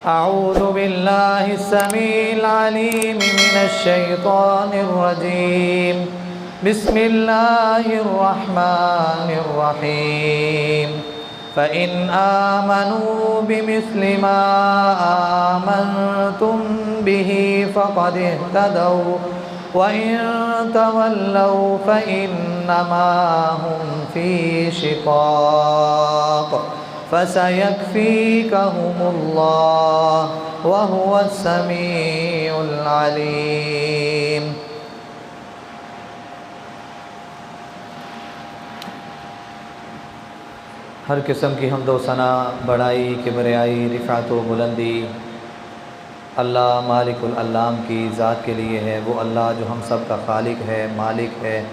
अऊज़ु बिल्लाहि अस्समीइल अलीम मिनश्शैतानिर्रजीम बिस्मिल्लाहिर्रहमानिर्रहीम फ़इन आमनू बिमिस्लि मा आमनतुम बिही फ़क़द इह्तदौ व इन तवल्लौ फ़इन्नमा हुम फ़ी शिक़ाक़ फ़सयक्फ़ीकहुमुल्लाह व हुवस्समीउल अलीम। हर किस्म की हम्द व सना, बड़ाई, किबरियाई, रिफ़ात व बुलंदी अल्लाह मालिकुल अल्लाम की ज़ात के लिए है। वो अल्लाह जो हम सब का खालिक है, मालिक है,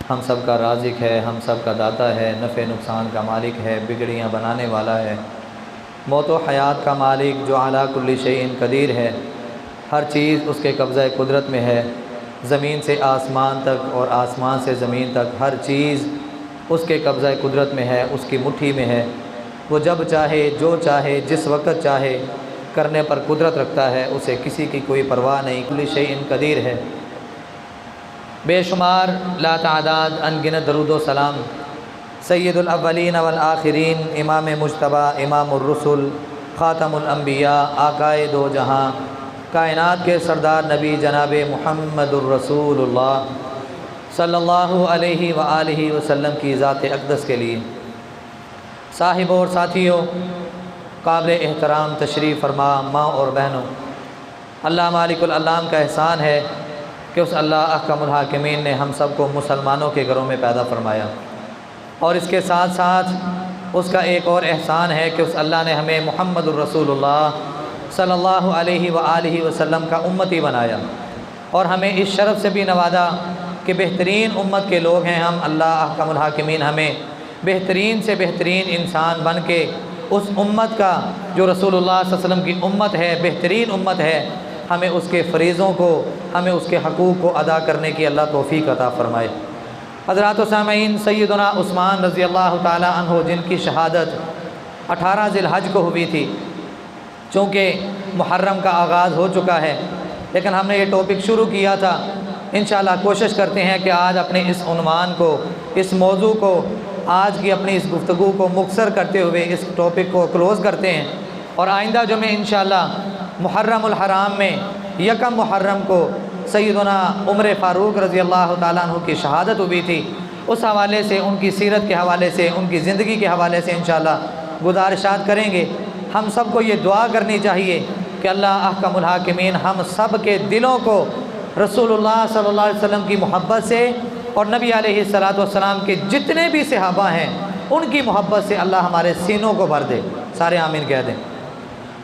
हम सब का राज़िक है, हम सब का दाता है, नफ़े नुकसान का मालिक है, बिगड़ियाँ बनाने वाला है, मौत व हयात का मालिक जो अला कुल्ली शैइन कदीर है। हर चीज़ उसके कब्ज़ा कुदरत में है। ज़मीन से आसमान तक और आसमान से ज़मीन तक हर चीज़ उसके कब्ज़ा कुदरत में है, उसकी मुट्ठी में है। वो जब चाहे, जो चाहे, जिस वक़्त चाहे करने पर कुदरत रखता है। उसे किसी की कोई परवाह नहीं। कुल्ली शैइन कदीर है। बेशुमार लातादाद अनगिनत दरूद व सलाम सय्यदुल अव्वलीन वल आखिरीन, इमाम मुज्तबा, इमामुर रुसुल, ख़ातमुल अंबिया, आकाए दो जहां, कायनात के सरदार नबी जनाब मुहम्मदुर रसूलुल्लाह सल्लल्लाहु अलैहि व आलिहि वसल्लम की ज़ात अक़दस के लिए। साहिबों और साथियों, काबिल एहतराम तशरीफ़ फरमा माँ और बहनों, अल्लाह मालिकुल अल्लाम का एहसान है कि उस अल्लाह अहकमुल हाकिमीन ने हम सब को मुसलमानों के घरों में पैदा फरमाया। और इसके साथ साथ उसका एक और एहसान है कि उस अल्लाह ने हमें मुहम्मदुर रसूलुल्लाह सल्लल्लाहु अलैहि व आलिहि वसल्लम का उम्मती बनाया और हमें इस शरफ़ से भी नवाजा कि बेहतरीन उम्मत के लोग हैं हम। अल्लाह अहकमुल हाकिमीन हमें बेहतरीन से बेहतरीन इंसान बन के उस उम्मत का जो रसूलुल्लाह सल्लल्लाहु अलैहि वसल्लम की उम्मत है, बेहतरीन उम्मत है, हमें उसके फ़रीज़ों को, हमें उसके हक़ूक़ को अदा करने की अल्लाह तौफ़ीक़ अता फ़रमाए। हज़रात व सामईन, सय्यदुना उस्मान रज़ी अल्लाह ताला अन्हु जिनकी शहादत 18 ज़िलहज को हुई थी, चूँकि मुहर्रम का आगाज़ हो चुका है, लेकिन हमने ये टॉपिक शुरू किया था। इंशाअल्लाह कोशिश करते हैं कि आज अपने इस उन्वान को, इस मौजू को, आज की अपनी इस गुफ्तगू को मुख्तसर करते हुए इस टॉपिक को क्लोज़ करते हैं। और आइंदा जुमे इंशाअल्लाह मुहर्रमुल हराम में यकम मुहर्रम को सय्यदुना उमर फ़ारूक रज़ी अल्लाह ताला अन्हु की शहादत हुई थी। उस हवाले से, उनकी सीरत के हवाले से, उनकी ज़िंदगी के हवाले से इंशाअल्लाह गुज़ारिशात करेंगे। हम सब को ये दुआ करनी चाहिए कि अल्लाह अहकमुल हाकिमीन हम सब के दिलों को रसूलुल्लाह सल्लल्लाहु अलैहि वसल्लम की मोहब्बत से और नबी अलैहिस्सलातु वस्सलाम के जितने भी सहाबा हैं उनकी मोहब्बत से अल्लाह हमारे सीनों को भर दे। सारे आमीन कह दें।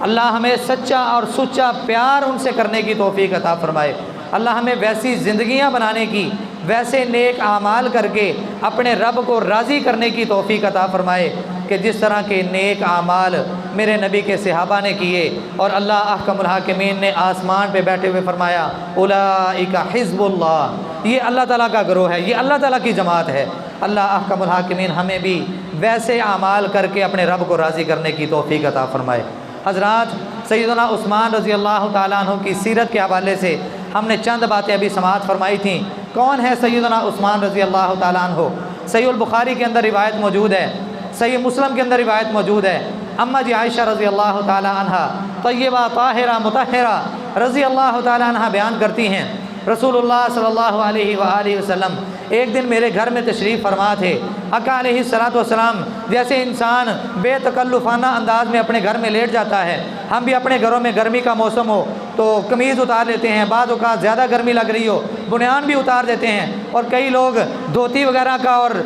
अल्लाह हमें सच्चा और सुच्चा प्यार उनसे करने की तौफ़ीक़ अता फ़रमाए। अल्लाह हमें वैसी ज़िंदगियाँ बनाने की, वैसे नेक आमाल करके अपने रब को राज़ी करने की तौफ़ीक़ अता फ़रमाए कि जिस तरह के नेक आमाल मेरे नबी के सहाबा ने किए। और अल्लाह अहकमुल हाकिमीन ने आसमान पे बैठे हुए फ़रमाया, उलाइका हिज़्बुल्लाह, ये अल्लाह ताला का गिरोह है, ये अल्लाह ताला की जमात है। अल्लाह अहकमुल हाकिमीन हमें भी वैसे आमाल करके अपने रब को राज़ी करने की तौफ़ीक़ अता फ़रमाए। हज़रात, सय्यदुना उस्मान रज़ी अल्लाह ताला अन्हु की सीरत के हवाले से हमने चंद बातें अभी समाअत फरमाई थी। कौन है सय्यदुना उस्मान रज़ी अल्लाह ताला अन्हु? सहीहुल बुखारी के अंदर रिवायत मौजूद है, सही मुस्लिम के अंदर रिवायत मौजूद है। अम्मा जी आयशा रज़ी अल्लाह ताला अन्हा तय्यबा ताहिरा मुतहरा रज़ी अल्लाह ताला अन्हा बयान करती हैं, रसूलुल्लाह सल्लल्लाहु अलैहि व आलिहि वसल्लम एक दिन मेरे घर में तशरीफ़ फरमा थे। आका अलैहिस्सलातु वस्सलाम जैसे इंसान बेतकल्लुफ़ाना अंदाज में अपने घर में लेट जाता है, हम भी अपने घरों में गर्मी का मौसम हो तो कमीज़ उतार लेते हैं, बाद औक़ात ज़्यादा गर्मी लग रही हो बुनियान भी उतार देते हैं, और कई लोग धोती वगैरह का और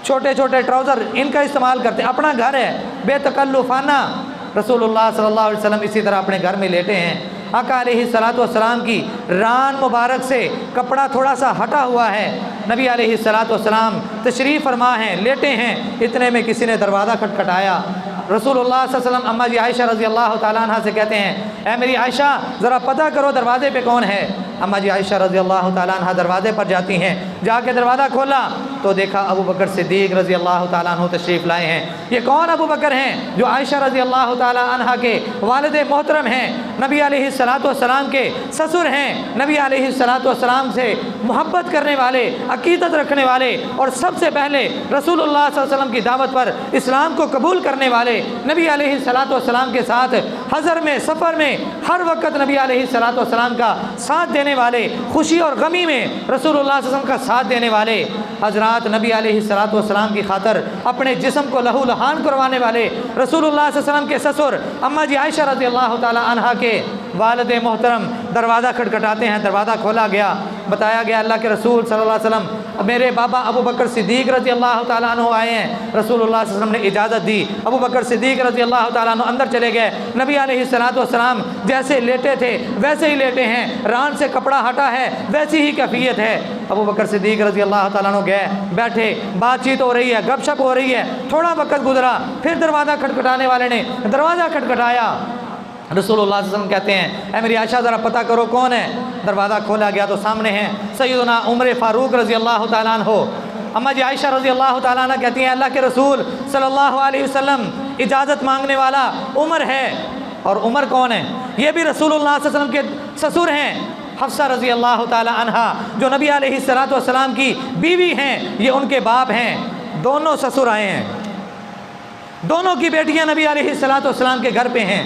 छोटे छोटे ट्राउज़र इनका इस्तेमाल करते हैं। अपना घर है बेतकल्लुफ़ाना। रसूलुल्लाह सल्लल्लाहु अलैहि वसल्लम इसी तरह अपने घर में लेटे हैं। आका अलैहिस्सलातु वस्सलाम की रान मुबारक से कपड़ा थोड़ा सा हटा हुआ है। नबी अलैहिस्सलातु वस्सलाम तशरीफ़ फरमा हैं, लेटे हैं, इतने में किसी ने दरवाज़ा खटखटाया। रसूलुल्लाह सल्लल्लाहु अलैहि वसल्लम अम्मा जी आयशा रज़ी अल्लाह ताला अन्हा से कहते हैं, ऐ मेरी आयशा ज़रा पता करो दरवाज़े पे कौन है। अम्मा जी आयशा रज़ी अल्लाह ताला अन्हा दरवाज़े पर जाती हैं। जाके दरवाज़ा खोला तो देखा अबू बकर सिद्दीक़ रज़ी अल्लाह ताला अन्हु तशरीफ़ लाए हैं। ये कौन अबू बकर हैं? जो आयशा रज़ी अल्लाह ताला अन्हा के वालिद मोहतरम हैं, नबी अलैहिस्सलातु वस्सलाम के ससुर हैं, नबी अलैहिस्सलातु वस्सलाम से मोहब्बत करने वाले, अक़ीदत रखने वाले और सबसे पहले रसूलुल्लाह सल्लल्लाहु अलैहि वसल्लम की दावत पर इस्लाम को कबूल करने वाले, नबी अलैहिस्सलातु वस्सलाम के साथ हज़र में, सफ़र में हर वक्त नबी अलैहिस्सलातु वस्सलाम का साथ देने वाले, खुशी और गमी में रसूलुल्लाह सल्लल्लाहु अलैहि वसल्लम का साथ देने वाले हज़रात, नबी अलैहिस्सलातु वस्सलाम की खातर अपने जिस्म को लहू लहान करवाने वाले रसूलुल्लाह सल्लल्लाहु अलैहि वसल्लम के ससुर अम्मा जी आयशा रज़ी अल्लाह ताला अन्हा के वालिद मोहतरम दरवाज़ा खटखटाते हैं। दरवाज़ा खोला गया, बताया गया अल्लाह के रसूल सल्लल्लाहु अलैहि वसल्लम मेरे बाबा अबू बकर सिद्दीक़ रज़ी अल्लाह ताला अन्हु आए हैं। रसूलुल्लाह सल्लल्लाहु अलैहि वसल्लम ने इजाज़त दी, अबू बकर सिद्दीक़ रज़ी अल्लाह ताला अन्हु अंदर चले गए। नबी अलैहिस्सलातु वस्सलाम जैसे लेटे थे वैसे ही लेटे हैं, रान से कपड़ा हटा है वैसी ही कैफियत है। अबू बकर सिद्दीक़ रज़ी अल्लाह ताला अन्हु गए, बैठे, बातचीत हो रही है, गपशप हो रही है। थोड़ा वक्त गुजरा, फिर दरवाज़ा खटखटाने वाले ने दरवाज़ा खटखटाया। रसूलुल्लाह सल्लल्लाहु अलैहि वसल्लम कहते हैं ऐ मेरी आयशा ज़रा पता करो कौन है। दरवाज़ा खोला गया तो सामने हैं सैयदना उमर फ़ारूक रज़ी अल्लाह ताला अन्हु। अम्मा जी आयशा रज़ी अल्लाह ताला अन्हा कहती हैं अल्लाह के रसूल सल्लल्लाहु अलैहि वसल्लम इजाज़त मांगने वाला उमर है। और उमर कौन है? ये भी रसूलुल्लाह सल्लल्लाहु अलैहि वसल्लम के ससुर हैं, हफ्सा रज़ी अल्लाह ताला अन्हा जो नबी अलैहिस्सलातु वस्सलाम की बीवी हैं, ये उनके बाप हैं। दोनों ससुर आए हैं, दोनों की बेटियां नबी अलैहिस्सलातु वस्सलाम के घर पे हैं।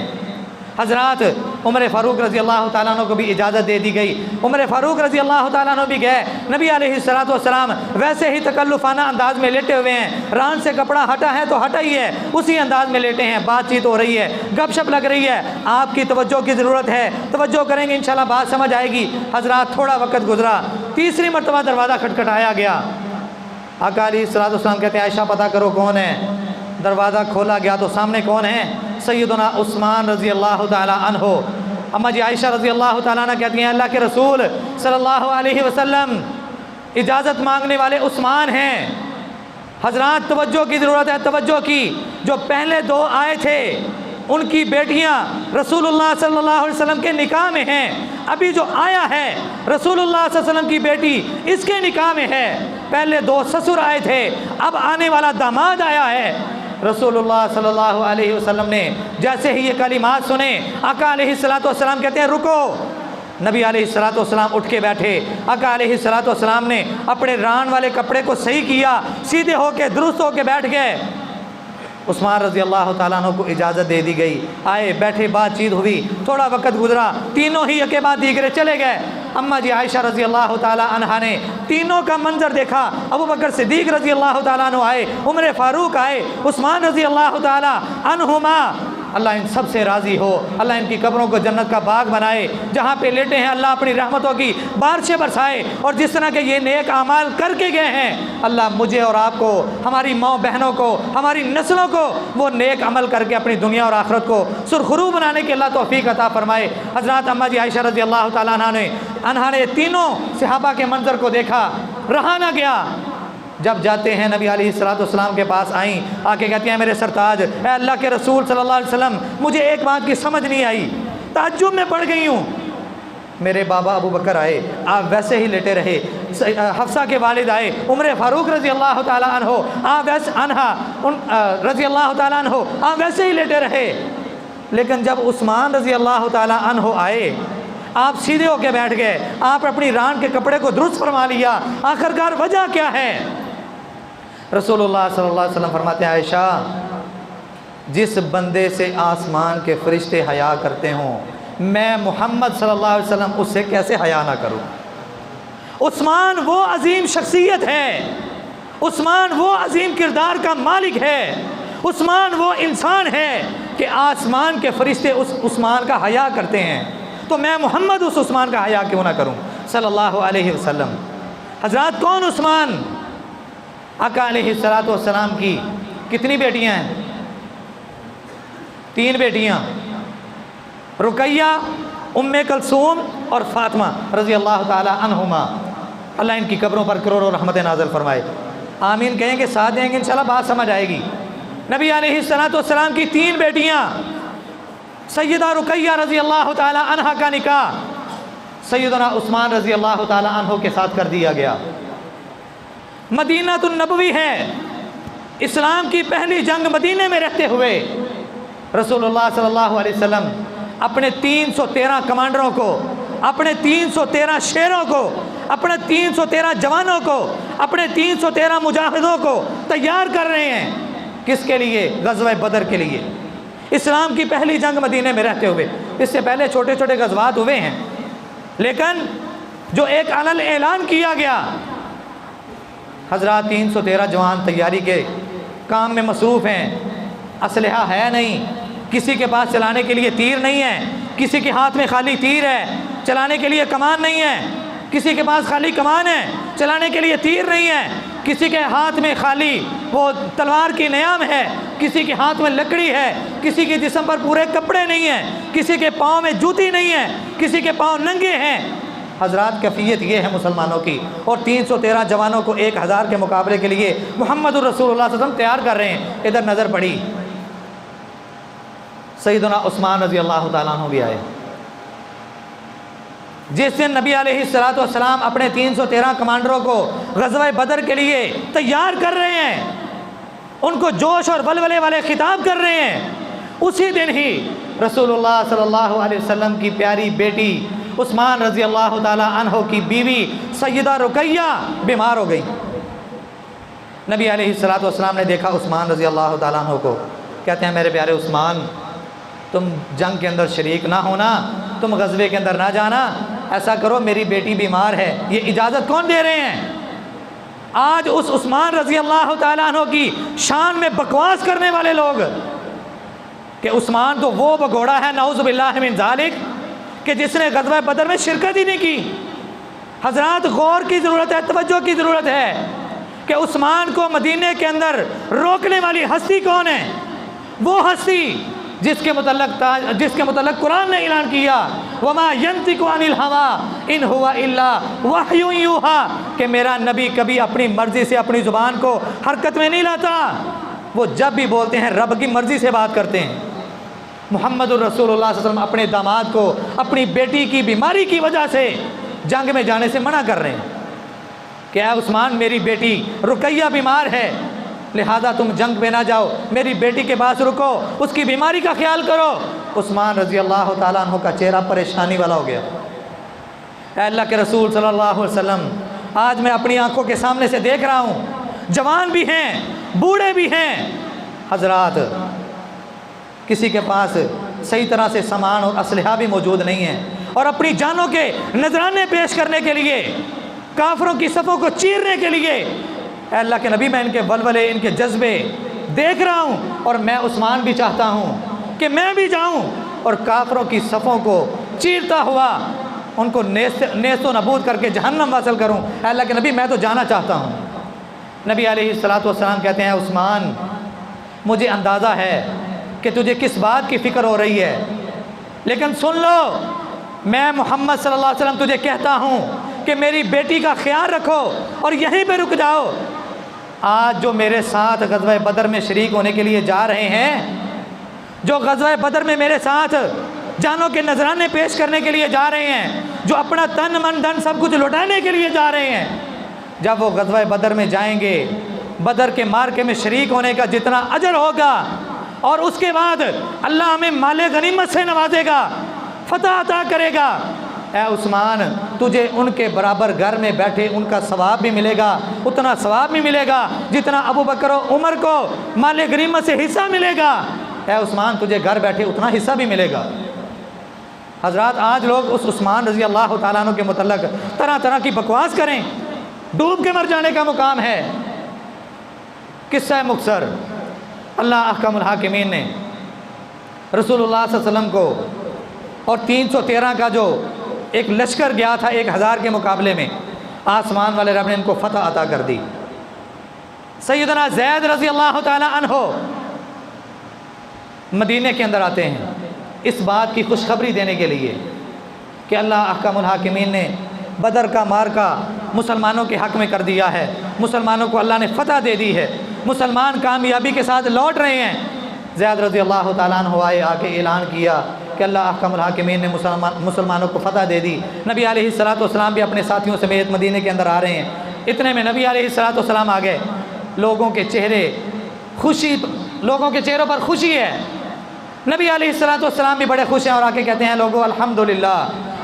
हज़रात उमर फ़ारूक रज़ी अल्लाह ताला अन्हु को भी इजाज़त दे दी गई। उमर फ़ारूक रज़ी अल्लाह ताला अन्हु भी गए। नबी अलैहिस्सलातु वस्सलाम वैसे ही तकल्लुफ़ाना अंदाज में लेटे हुए हैं, रान से कपड़ा हटा है तो हटा ही है, उसी अंदाज में लेटे हैं। बातचीत हो रही है, गपशप लग रही है। आपकी तवज्जो की ज़रूरत है, तवज्जो करेंगे इंशाल्लाह बात समझ आएगी। हज़रात थोड़ा वक्त गुजरा, तीसरी मरतबा दरवाज़ा खटखटाया गया। आका अलैहिस्सलातु वस्सलाम कहते हैं आयशा पता करो कौन है। दरवाज़ा खोला गया तो सामने कौन है? सैयदना उस्मान रज़ी अल्लाह ताला अन्हु। अम्मा जी आयशा रज़ी अल्लाह ताला अन्हा कहती हैं अल्लाह के रसूल सल्लल्लाहु अलैहि वसल्लम इजाज़त मांगने वाले उस्मान हैं। हज़रात तवज्जो की ज़रूरत है, तवज्जो की। जो पहले दो आए थे उनकी बेटियां रसूलुल्लाह सल्लल्लाहु अलैहि वसल्लम के निकाह में हैं। अभी जो आया है रसूलुल्लाह सल्लल्लाहु अलैहि वसल्लम की बेटी इसके निकाह में है। पहले दो ससुर आए थे, अब आने वाला दामाद आया है। रसूलुल्लाह सल्लल्लाहु अलैहि वसल्लम ने जैसे ही ये कलिमात सुने आका अलैहिस्सलातु वस्सलाम कहते हैं रुको। नबी अलैहिस्सलातु वस्सलाम उठ के बैठे। आका अलैहिस्सलातु वस्सलाम ने अपने रान वाले कपड़े को सही किया, सीधे होके दुरुस्त होके बैठ गए। उस्मान रज़ी अल्लाह ताला अन्हु को इजाज़त दे दी गई। आए, बैठे, बातचीत हुई, थोड़ा वक्त गुजरा, तीनों ही एक बाद दीगरे चले गए। अम्मा जी आयशा रज़ी अल्लाह ताला अन्हा ने तीनों का मंजर देखा। अबू बकर सिद्दीक़ रज़ी अल्लाह ताला अन्हु आए, उमर फ़ारूक आए, उस्मान रज़ी अल्लाह ताला अन्हुमा। अल्लाह इन सब से राज़ी हो, अल्लाह इनकी कब्रों को जन्नत का बाग बनाए। जहाँ पे लेटे हैं अल्लाह अपनी रहमतों की बारिशें बरसाए। और जिस तरह के ये नेक आमाल करके गए हैं अल्लाह मुझे और आपको, हमारी माँ बहनों को, हमारी नस्लों को वो नेक अमल करके अपनी दुनिया और आखिरत को सुरखरू बनाने की अल्लाह तौफीक अता फरमाए। हज़रत अम्मा जी आयशा रज़ी अल्लाह ताला अन्हा ने तीनों सहाबा के मंजर को देखा, रहा ना गया। जब जाते हैं नबी अलैहिस्सलातु वस्सलाम के पास आई, आके कहती हैं मेरे सरताज ए अल्लाह के रसूल सल्लल्लाहु अलैहि वसल्लम मुझे एक बात की समझ नहीं आई, ताज्जुब में पड़ गई हूँ। मेरे बाबा अबू बकर आए, आप वैसे ही लेटे रहे। हफ्सा के वालिद आए, उमर फ़ारूक रज़ी अल्लाह ताला अन्हु रज़ी अल्लाह ताला अन्हु आप वैसे ही लेटे रहे। लेकिन जब उस्मान रज़ी अल्लाह ताला अन्हु आए आप सीधे होके बैठ गए, आप अपनी रान के कपड़े को दुरुस्त फरमा लिया। आखिरकार वजह क्या है? रसूलुल्लाह सल्लल्लाहु अलैहि वसल्लम फरमाते हैं आयशा, जिस बंदे से आसमान के फरिश्ते हया करते हों, मैं मोहम्मद सल्लल्लाहु अलैहि वसल्लम उससे कैसे हया ना करूं। उस्मान वो अजीम शख्सियत है, उस्मान वो अजीम किरदार का मालिक है, उस्मान वो इंसान है कि आसमान के फरिश्ते उस उस्मान का हया करते हैं, तो मैं मोहम्मद उस उस्मान का हया क्यों ना करूं सल्लल्लाहु अलैहि वसल्लम। हज़रात कौन उस्मान? आका अलैहिस्सलातु वस्सलाम की कितनी बेटियां हैं? 3 बेटियां, रुकैया, उम्मे कलसूम और फातिमा रज़ी अल्लाह ताला अन्हुमा। अल्लाह इनकी कब्रों पर करोड़ों रहमतें नाज़िल फरमाए। आमीन कहेंगे, साथ देंगे, इंशाल्लाह बात समझ आएगी। नबी अलैहिस्सलातु वस्सलाम की 3 बेटियां, सैयदा रुकैया रज़ी अल्लाह ताला अन्हा का निकाह सैयदना उस्मान रज़ी अल्लाह ताला अन्हो के साथ कर दिया गया। मदीनातुन नबवी है, इस्लाम की पहली जंग मदीने में रहते हुए रसूलुल्लाह सल्लल्लाहु अलैहि वसल्लम अपने 313 कमांडरों को, अपने 313 शेरों को, अपने 313 जवानों को, अपने 313 मुजाहिदों को तैयार कर रहे हैं। किसके लिए? ग़ज़वा बदर के लिए। इस्लाम की पहली जंग मदीने में रहते हुए। इससे पहले छोटे छोटे गज़वात हुए हैं, लेकिन जो एक अलल ऐलान किया गया, हज़रात 313 जवान तैयारी के काम में मसरूफ़ हैं। असलहा है नहीं, किसी के पास चलाने के लिए तीर नहीं है, किसी के हाथ में खाली तीर है, चलाने के लिए कमान नहीं है, किसी के पास खाली कमान है, चलाने के लिए तीर नहीं है, किसी के हाथ में खाली वो तलवार की नयाम है, किसी के हाथ में लकड़ी है, किसी के जिस्म पर पूरे कपड़े नहीं हैं, किसी के पाँव में जूती नहीं है, किसी के पाँव नंगे हैं। हज़रात कैफियत ये है मुसलमानों की, और 313 जवानों को 1000 के मुकाबले के लिए मुहम्मदुर रसूलुल्लाह सल्लल्लाहु अलैहि वसल्लम तैयार कर रहे हैं। इधर नज़र पड़ी, सैयदना उस्मान रज़ी अल्लाह ताला अन्हु भी आए। जिस दिन नबी अलैहिस्सलातु वस्सलाम अपने 313 कमांडरों को ग़ज़वा बदर के लिए तैयार कर रहे हैं, उनको जोश और वलवले वाले खिताब कर रहे हैं, उसी दिन ही रसूलुल्लाह सल्लल्लाहु अलैहि वसल्लम की प्यारी बेटी उस्मान रज़ी अल्लाह ताला अन्हो की बीवी सैयदा रुकैया बीमार हो गई। नबी अलैहिस्सलातु वस्सलाम ने देखा उस्मान रज़ी अल्लाह ताला अन्हो को, कहते हैं मेरे प्यारे उस्मान, तुम जंग के अंदर शरीक ना होना, तुम ग़ज़वे के अंदर ना जाना, ऐसा करो मेरी बेटी बीमार है। ये इजाज़त कौन दे रहे हैं? आज उस उस्मान रज़ी अल्लाह ताला अन्हो की शान में बकवास करने वाले लोग कि उस्मान तो वो भगोड़ा है नऊज़ु बिल्लाहि मिन ज़ालिक कि जिसने ग़ज़वा बदर में शिरकत ही नहीं की। हज़रात गौर की ज़रूरत है, तवज्जो की ज़रूरत है कि उस्मान को मदीने के अंदर रोकने वाली हस्ती कौन है? वो हस्ती जिसके मुतल्लक़ कुरान ने ऐलान किया, वमा यंतिकु अनिल हवा इन हुवा इल्ला वह्युन यूहा, कि मेरा नबी कभी अपनी मर्ज़ी से अपनी ज़ुबान को हरकत में नहीं लाता, वो जब भी बोलते हैं रब की मर्ज़ी से बात करते हैं। मुहम्मदुर रसूलुल्लाह सल्लल्लाहु अलैहि वसल्लम अपने दामाद को अपनी बेटी की बीमारी की वजह से जंग में जाने से मना कर रहे हैं कि ऐ उस्मान, मेरी बेटी रुकैया बीमार है, लिहाजा तुम जंग में ना जाओ, मेरी बेटी के पास रुको, उसकी बीमारी का ख्याल करो। उस्मान रज़ी अल्लाह ताला अन्हु का चेहरा परेशानी वाला हो गया। अल्लाह के रसूल सल्लल्लाहु अलैहि वसल्लम, आज मैं अपनी आंखों के सामने से देख रहा हूँ, जवान भी हैं, बूढ़े भी हैं, हज़रात किसी के पास सही तरह से सामान और असलहा भी मौजूद नहीं है, और अपनी जानों के नजराने पेश करने के लिए, काफरों की सफ़ों को चीरने के लिए, अल्लाह के नबी, मैं इनके वलवले, इनके जज्बे देख रहा हूँ, और मैं उस्मान भी चाहता हूँ कि मैं भी जाऊँ और काफरों की सफ़ों को चीरता हुआ उनको नेस्तो नबूद करके जहन्नम हासिल करूँ। अल्लाह के नबी, मैं तो जाना चाहता हूँ। नबी अलैहिस्सलातु वस्सलाम कहते हैं, उस्मान, मुझे अंदाज़ा है कि तुझे किस बात की फ़िक्र हो रही है, लेकिन सुन लो, मैं मोहम्मद सल्लल्लाहु अलैहि वसल्लम तुझे कहता हूँ कि मेरी बेटी का ख्याल रखो और यहीं पे रुक जाओ। आज जो मेरे साथ ग़ज़वा बदर में शरीक होने के लिए जा रहे हैं, जो ग़ज़वा बदर में मेरे साथ जानों के नजराने पेश करने के लिए जा रहे हैं, जो अपना तन मन धन सब कुछ लुटाने के लिए जा रहे हैं, जब वो ग़ज़वा बदर में जाएंगे, बदर के मार्के में शरीक होने का जितना अजर होगा, और उसके बाद अल्लाह हमें माले गनीमत से नवाजेगा, फतह अता करेगा, ऐ उस्मान, तुझे उनके बराबर घर में बैठे उनका सवाब भी मिलेगा, उतना सवाब भी मिलेगा जितना अबू बकर और उमर को माले गनीमत से हिस्सा मिलेगा। ऐ उस्मान, तुझे घर बैठे उतना हिस्सा भी मिलेगा। हज़रात, आज लोग उस उस्मान रज़ी अल्लाह ताला अन्हु के मुतल्लक़ तरह तरह की बकवास करें, डूब के मर जाने का मुकाम है। किस्सा मुख्तसर, अल्लाह अहकमुल हाकिमीन ने रसूलुल्लाह सल्लल्लाहु अलैहि वसल्लम को और 313 का जो एक लश्कर गया था 1000 के मुकाबले में, आसमान वाले रब ने इनको फतह अता कर दी। सैयदना ज़ैद रज़ी अल्लाह ताला अन्हो मदीने के अंदर आते हैं इस बात की खुशखबरी देने के लिए कि अल्लाह अहकमुल हाकिमीन ने बदर का मार्का मुसलमानों के हक़ में कर दिया है, मुसलमानों को अल्लाह ने फ़तह दे दी है, मुसलमान कामयाबी के साथ लौट रहे हैं। ज़ैद रज़ी अल्लाह ताला अन्हु आए, आके ऐलान किया कि अल्लाह अहकमुल हाकिमीन ने मुसलमानों को फ़तह दे दी। नबी अलैहिस्सलाम भी अपने साथियों समेत मदीने के अंदर आ रहे हैं। इतने में नबी अलैहिस्सलाम आ गए। लोगों के चेहरों पर खुशी है। नबी अलैहिस्सलाम भी बड़े खुश हैं और आके कहते हैं लोगों अल्हम्दुलिल्लाह,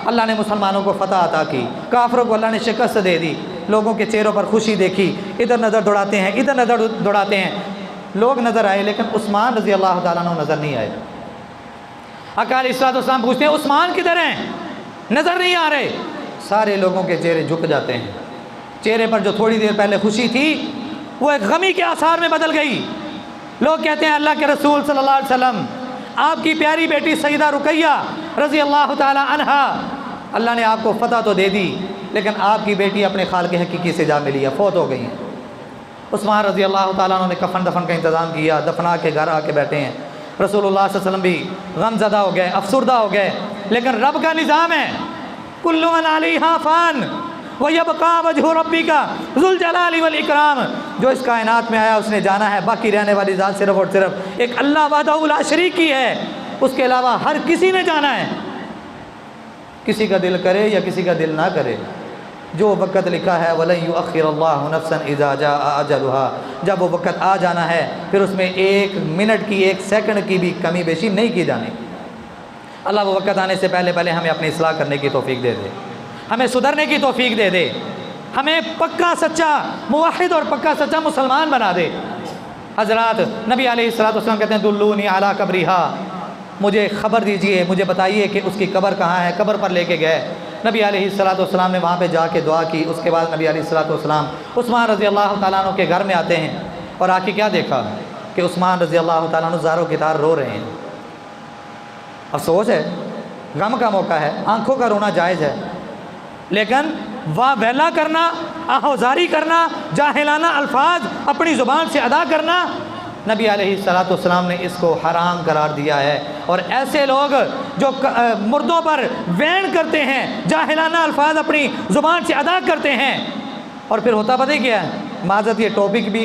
अल्लाह ने मुसलमानों को फ़तह अता की, काफिरों को अल्लाह ने शिकस्त दे दी। लोगों के चेहरों पर खुशी देखी, इधर नज़र दौड़ाते हैं, इधर नज़र दौड़ाते हैं। लोग नज़र आए लेकिन उस्मान रज़ी अल्लाह ताला अन्हु नज़र नहीं आए। आका अलैहिस्सलाम पूछते हैं उस्मान किधर हैं, नज़र नहीं आ रहे। सारे लोगों के चेहरे झुक जाते हैं। चेहरे पर जो थोड़ी देर पहले खुशी थी वो एक गमी के आसार में बदल गई। लोग कहते हैं अल्लाह के रसूल सल्लल्लाहु अलैहि वसल्लम, आपकी प्यारी बेटी सईदा रुकैया रज़ी अल्लाह ताला अन्हा, अल्लाह ने आपको फ़तह तो दे दी लेकिन आपकी बेटी अपने खाल के हकीकी से जा मिली है, फ़ौत हो गई हैं। उस्मान रज़ी अल्लाह ताला अन्हु ने कफन दफन का इंतज़ाम किया, दफना के घर आके बैठे हैं। रसूलुल्लाह सल्लल्लाहु अलैहि वसल्लम भी गमज़दा हो गए, अफसुर्दा हो गए। लेकिन रब का निज़ाम है, कुल्लु मन अलैहा फ़ान व यबक़ा वजहु रब्बिका ज़ुल जलाली वल इकराम। जो इस कायनात में आया उसने जाना है, बाकी रहने वाली ज़ात सिर्फ़ और सिर्फ एक अल्लाह वहदहु ला शरीक की है, उसके अलावा हर किसी ने जाना है। किसी का दिल करे या किसी का दिल ना करे, जो वक़्त लिखा है वलन युअख़्खिरुल्लाहु नफ़्सन इज़ा जाअ अजलुहा, जब वो वक़्त आ जाना है फिर उसमें एक मिनट की, एक सेकंड की भी कमी बेशी नहीं की जानी। अल्लाह वो वक़्त आने से पहले पहले हमें अपनी इस्लाह करने की तौफ़ीक दे दे, हमें सुधरने की तौफ़ीक दे दे, हमें पक्का सच्चा मुवहिद और पक्का सच्चा मुसलमान बना दे। हज़रात नबी अलैहिस्सलाम कहते हैं दुल्लूनी अला कब्रिहा, मुझे ख़बर दीजिए, मुझे बताइए कि उसकी कब्र कहाँ है। कब्र पर लेके गए। नबी अलैहिस्सलाम ने वहाँ पे जाके दुआ की। उसके बाद नबी अलैहिस्सलाम उस्मान रज़ी अल्लाह ताला अन्हु के घर में आते हैं और आके क्या देखा कि उस्मान रज़ी अल्लाह ताला अन्हु ज़ारो कितार रो रहे हैं। अफसोस है, गम का मौका है, आँखों का रोना जायज़ है, लेकिन वाह वैला करना, आहोजारी करना, जाहिलाना अल्फाज अपनी ज़ुबान से अदा करना, नबी अलैहिस्सलाम ने इसको हराम करार दिया है। और ऐसे लोग जो मुर्दों पर वैन करते हैं, जाहिलाना अल्फाज अपनी ज़ुबान से अदा करते हैं, और फिर होता पता ही क्या है, माज़रत ये टॉपिक भी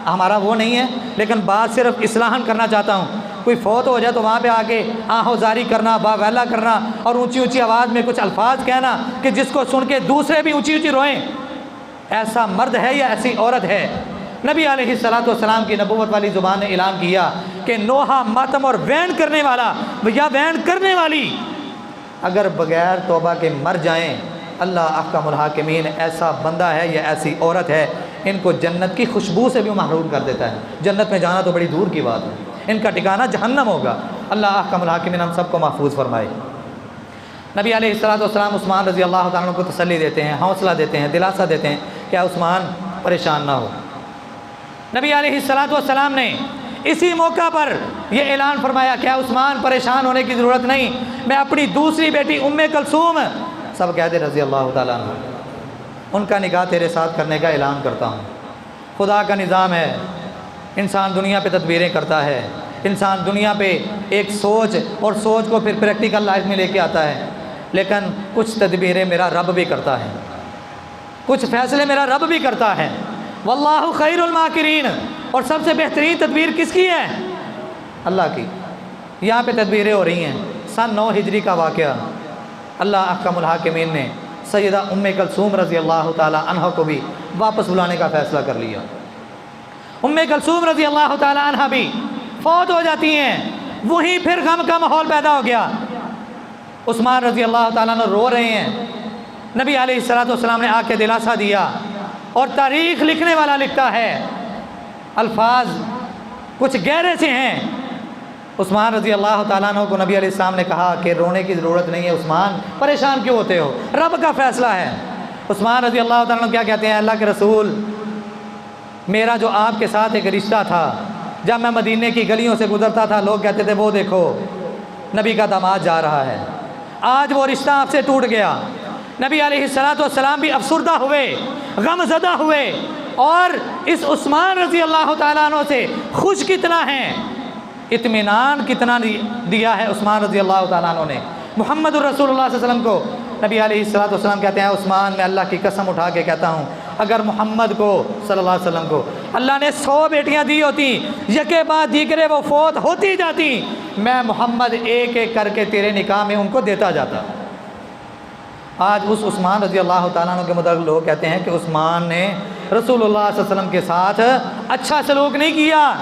हमारा वो नहीं है, लेकिन बात सिर्फ इस्लाहन करना चाहता हूँ। कोई फ़ौत हो जाए तो वहाँ पे आके आहोजारी करना, बावैला करना और ऊंची ऊंची आवाज़ में कुछ अल्फाज कहना कि जिसको सुन के दूसरे भी ऊंची ऊंची रोएं, ऐसा मर्द है या ऐसी औरत है? नबी अलैहिस्सलाम की नबूवत वाली ज़ुबान ने ऐलान किया कि नोहा, मातम और वैन करने वाला या वैन करने वाली अगर बग़ैर तौबा के मर जाएं, अल्लाह अहकमुल हाकिमीन ऐसा बंदा है या ऐसी औरत है, इनको जन्नत की खुशबू से भी महरूम कर देता है। जन्नत में जाना तो बड़ी दूर की बात है, इनका ठिकाना जहन्नम होगा। अल्लाह अहकमुल हाकिमीन हम सबको महफूज फरमाए। नबी अलैहिस्सलाम उस्मान रज़ी अल्लाह ताला अन्हु को तसल्ली देते हैं, हौसला देते हैं, दिलासा देते हैं, क्या उस्मान परेशान ना हो। नबी अलैहिस्सलाम ने इसी मौका पर यह ऐलान फरमाया, क्या उस्मान परेशान होने की ज़रूरत नहीं, मैं अपनी दूसरी बेटी उम्मे कलसूम, सब कहते रज़ी अल्लाह ताला अन्हा, उनका निकाह तेरे साथ करने का ऐलान करता हूँ। खुदा का निज़ाम है, इंसान दुनिया पे तदबीरें करता है, इंसान दुनिया पे एक सोच और सोच को फिर प्रैक्टिकल लाइफ में लेके आता है, लेकिन कुछ तदबीरें मेरा रब भी करता है, कुछ फ़ैसले मेरा रब भी करता है। वल्लाहु खैरुल माकिरीन, और सबसे बेहतरीन तदबीर किसकी है? अल्लाह की। यहाँ पे तदबीरें हो रही हैं। सन 9 हिजरी का वाक़या, अल्लाह अहकमुल हाकिमीन ने सैयदा उम्मे कलसूम रज़ी अल्लाह ताला अन्हा को भी वापस बुलाने का फ़ैसला कर लिया। उम्मे कलसूम रज़ी अल्लाह ताला अन्हा भी फ़ौत हो जाती हैं। वहीं फिर गम का माहौल पैदा हो गया। उस्मान रज़ी अल्लाह ताला अन्हु रो रहे हैं। नबी अलैहिस्सलाम ने आके दिलासा दिया, और तारीख़ लिखने वाला लिखता है, अल्फाज कुछ गहरे से हैं। उस्मान रज़ी अल्लाह ताला अन्हु को नबी अलैहिस्सलाम ने कहा कि रोने की ज़रूरत नहीं है उस्मान, परेशान क्यों होते हो, रब का फ़ैसला है। उस्मान रज़ी अल्लाह ताला अन्हु क्या कहते हैं, अल्लाह के रसूल, मेरा जो आपके साथ एक रिश्ता था, जब मैं मदीने की गलियों से गुज़रता था लोग कहते थे वो देखो नबी का दामाद जा रहा है, आज वो रिश्ता आपसे टूट गया। नबी अलैहिस्सलाम भी अफसुर्दा हुए, गमज़दा हुए, और इस उस्मान रज़ी अल्लाह ताला अन्हु से खुश कितना हैं, इत्मीनान कितना दिया है उस्मान रज़ी अल्लाह ताला अन्हु ने मोहम्मद रसूलुल्लाह सल्लल्लाहु अलैहि वसल्लम को। नबी अलैहिस्सलाम कहते हैं, उस्मान मैं अल्लाह की कसम उठा के कहता हूँ, अगर मोहम्मद को सल्लल्लाहु अलैहि वसल्लम को अल्लाह ने 100 बेटियां दी होती, यके बाद दीगरे वो फौत होती जाती, मैं मोहम्मद एक एक करके तेरे निकाह में उनको देता जाता। आज उस उस्मान रज़ी अल्लाह ताला अन्हु के मुताबिक लोग कहते हैं कि उस्मान ने रसूलुल्लाह सल्लल्लाहु अलैहि वसल्लम के साथ अच्छा सलूक नहीं किया,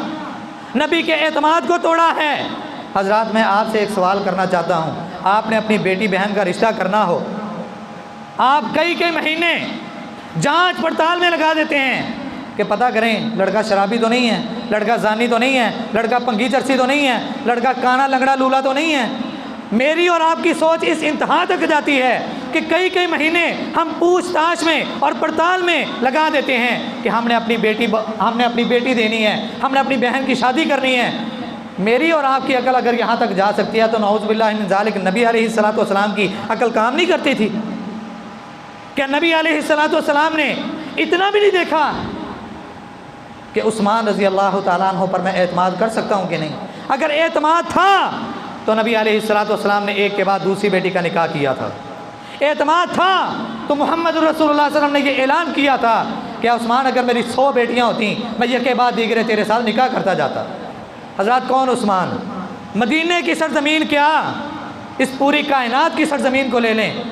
नबी के एतमाद को तोड़ा है। हज़रात, मैं आपसे एक सवाल करना चाहता हूँ, आपने अपनी बेटी बहन का रिश्ता करना हो, आप कई कई महीने जांच पड़ताल में लगा देते हैं कि पता करें लड़का शराबी तो नहीं है, लड़का जानी तो नहीं है, लड़का पंगी चरसी तो नहीं है, लड़का काना लंगड़ा लूला तो नहीं है। मेरी और आपकी सोच इस इंतहा तक जाती है कि कई कई महीने हम पूछताछ में और पड़ताल में लगा देते हैं कि हमने अपनी बेटी देनी है, हमने अपनी बहन की शादी करनी है। मेरी और आपकी अकल अगर यहाँ तक जा सकती है तो नऊज़ बिल्लाहि मिन ज़ालिक नबी अलैहिस्सलातु वस्सलाम की अकल काम नहीं करती थी क्या? नबी अलैहिस्सलातु वस्सलाम ने इतना भी नहीं देखा कि उस्मान रज़ी अल्लाह ताला अन्हु पर मैं एतमाद कर सकता हूँ कि नहीं? अगर एतमाद था तो नबी अलैहिस्सलातु वस्सलाम ने एक के बाद दूसरी बेटी का निकाह किया था। एतमाद था तो मोहम्मद रसूलुल्लाह सल्लल्लाहु अलैहि वसल्लम ने ये ऐलान किया था कि उस्मान अगर मेरी 100 बेटियाँ होती मैं एक के बाद दीगरे तेरे साथ निकाह करता जाता। हज़रात, कौन उस्मान? मदीने की सरज़मीन क्या, इस पूरी कायनात की सरज़मीन को ले लें।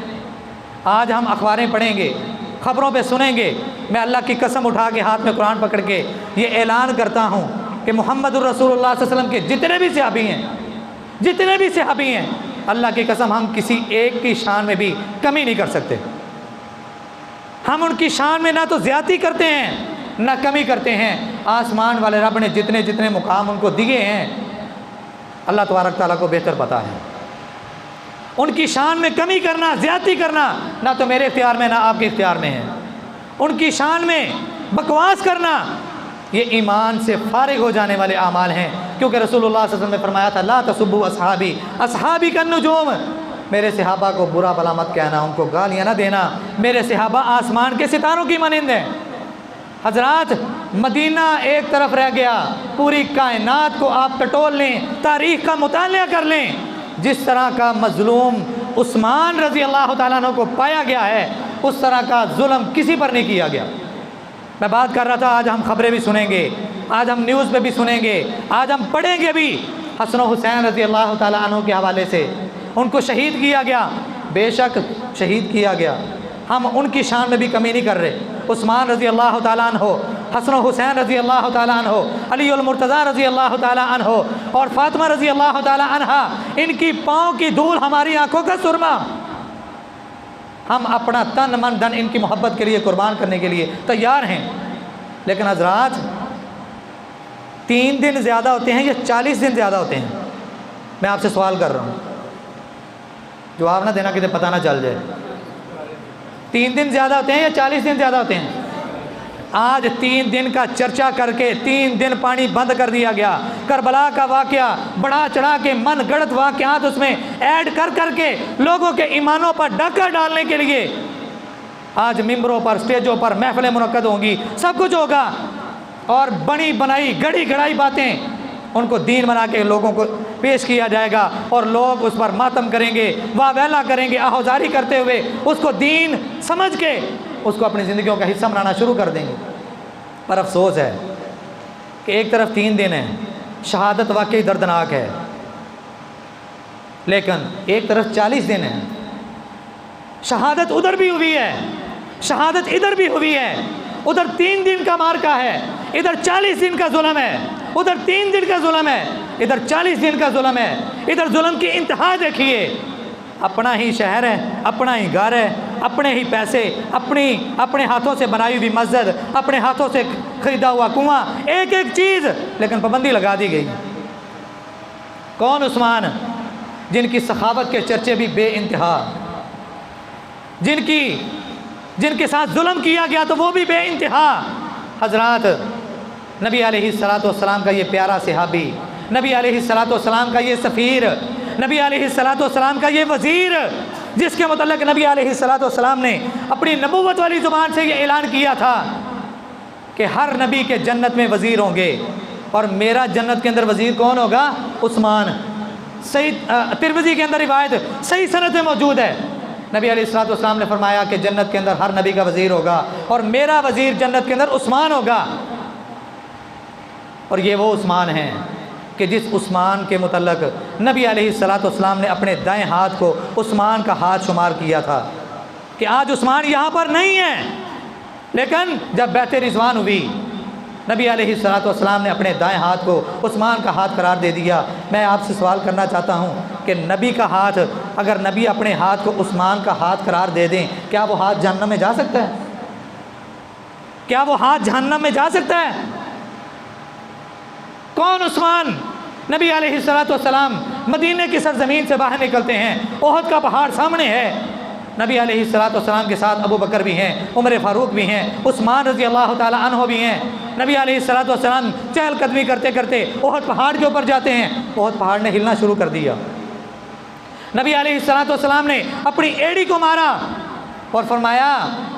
आज हम अखबारें पढ़ेंगे, ख़बरों पे सुनेंगे, मैं अल्लाह की कसम उठा के हाथ में कुरान पकड़ के ये ऐलान करता हूँ कि मोहम्मद रसूलुल्लाह सल्लल्लाहु अलैहि वसल्लम के जितने भी सहाबी हैं, अल्लाह की कसम हम किसी एक की शान में भी कमी नहीं कर सकते। हम उनकी शान में ना तो ज़्यादती करते हैं ना कमी करते हैं। आसमान वाले रब ने जितने जितने मुकाम उनको दिए हैं अल्लाह तबारक ताला को बेहतर पता है। उनकी शान में कमी करना, ज़्यादती करना ना तो मेरे इख्तियार में ना आपके इख्तियार में है। उनकी शान में बकवास करना ये ईमान से फारिग हो जाने वाले आमाल हैं, क्योंकि रसूलुल्लाह सल्लल्लाहु अलैहि वसल्लम ने फरमाया था ला तसुब्बु असहाबी असहाबी का नुजूम, मेरे सहाबा को बुरा भला मत कहना, उनको गालियाँ ना देना, मेरे सहाबा आसमान के सितारों की मानिंद हैं। हजरात, मदीना एक तरफ रह गया, पूरी कायनात को आप टटोल लें, तारीख़ का मुतालिया कर लें, जिस तरह का मज़लूम उस्मान रज़ी अल्लाह ताला अन्हु को पाया गया है उस तरह का जुल्म किसी पर नहीं किया गया। मैं बात कर रहा था, आज हम खबरें भी सुनेंगे, आज हम न्यूज़ पे भी सुनेंगे, आज हम पढ़ेंगे भी। हसन हुसैन रज़ी अल्लाह ताला अन्हु के हवाले से उनको शहीद किया गया, बेशक शहीद किया गया, हम उनकी शान में भी कमी नहीं कर रहे। उस्मान रज़ी अल्लाह ताला अन्हु, हसन हुसैन रज़ी अल्लाह ताला अन्हु, अली उल मुर्तज़ा रज़ी अल्लाह ताला अन्हु और फातिमा रज़ी अल्लाह ताला अन्हा, इनकी पाँव की धूल हमारी आँखों का सुरमा। हम अपना तन मन धन इनकी मोहब्बत के लिए कुर्बान करने के लिए तैयार हैं। लेकिन हज़रात, 3 दिन ज़्यादा होते हैं या 40 दिन ज़्यादा होते हैं? मैं आपसे सवाल कर रहा हूँ, जवाब ना देना किसी पता ना चल जाए। 3 दिन ज़्यादा होते हैं या 40 दिन ज़्यादा होते हैं? आज 3 दिन का चर्चा करके 3 दिन पानी बंद कर दिया गया। करबला का वाक़या बढ़ा चढ़ा के मन गढ़ंत वाक़यात उसमें ऐड कर करके लोगों के ईमानों पर डाका डालने के लिए आज मिंबरों पर, स्टेजों पर महफिलें मुनक्कद होंगी, सब कुछ होगा और बनी बनाई गढ़ी गढ़ाई बातें उनको दीन बना के लोगों को पेश किया जाएगा और लोग उस पर मातम करेंगे, वावेला करेंगे, आहोजारी करते हुए उसको दीन समझ के उसको अपनी ज़िंदगियों का हिस्सा बनाना शुरू कर देंगे। पर अफसोस है कि एक तरफ 3 दिन है, शहादत वाकई दर्दनाक है, लेकिन एक तरफ 40 दिन है। शहादत उधर भी हुई है, शहादत इधर भी हुई है। उधर 3 दिन का मार्का है, इधर 40 दिन का जुल्म है। उधर 3 दिन का जुल्म है, इधर 40 दिन का जुल्म है। इधर जुल्म की इंतहा देखिए, अपना ही शहर है, अपना ही घर है, अपने ही पैसे, अपने हाथों से बनाई हुई मस्जिद, अपने हाथों से ख़रीदा हुआ कुआं, एक एक चीज़, लेकिन पाबंदी लगा दी गई। कौन उस्मान, जिनकी सखावत के चर्चे भी बेइंतहा, जिनके साथ जुल्म किया गया तो वो भी बेइंतहा। हज़रात, नबी अलैहिस्सलातु वस्सलाम का ये प्यारा सहाबी, नबी अलैहिस्सलातु वस्सलाम का ये सफ़ीर, नबी अलैहिस्सलातु वस्सलाम का ये वज़ीर, जिसके मुतल्लिक़ नबी अलैहिस्सलातु वस्सलाम ने अपनी नबुव्वत वाली ज़ुबान से ये ऐलान किया था कि हर नबी के जन्नत में वज़ीर होंगे और मेरा जन्नत के अंदर वज़ीर कौन होगा? उस्मान। सही तिरमिज़ी के अंदर रिवायत सही सनद में मौजूद है नबी अलैहिस्सलाम ने फरमाया कि जन्नत के अंदर हर नबी का वज़ीर होगा और मेरा वज़ीर जन्नत के अंदर उस्मान होगा। और ये वो उस्मान हैं कि जिस उस्मान के मुतल्लक नबी अलैहिस्सलाम ने अपने दाएं हाथ को उस्मान का हाथ शुमार किया था कि आज उस्मान यहाँ पर नहीं है, लेकिन जब बैत रिज़वान हुई नबी अलैहिस्सलाम ने अपने दाएं हाथ को उस्मान का हाथ करार दे दिया। मैं आपसे सवाल करना चाहता हूँ कि नबी का हाथ, अगर नबी अपने हाथ को उस्मान का हाथ करार दे दें, क्या वो हाथ जहन्नम में जा सकता है? क्या वो हाथ जहन्नम में जा सकता है? कौन उस्मान? नबी अलैहिस्सलाम मदीने की सरजमीन से बाहर निकलते हैं, ओहद का पहाड़ सामने है। नबी अलैहिस्सलाम के साथ अबू बकर भी हैं, उमर फ़ारूक भी हैं, उस्मान रज़ी अल्लाह ताला अन्हो भी हैं। नबी अलैहिस्सलाम चहलकदमी करते करते ओहद पहाड़ के ऊपर जाते हैं। ओहद पहाड़ ने हिलना शुरू कर दिया। नबी अलैहिस्सलाम ने अपनी एड़ी को मारा और फरमाया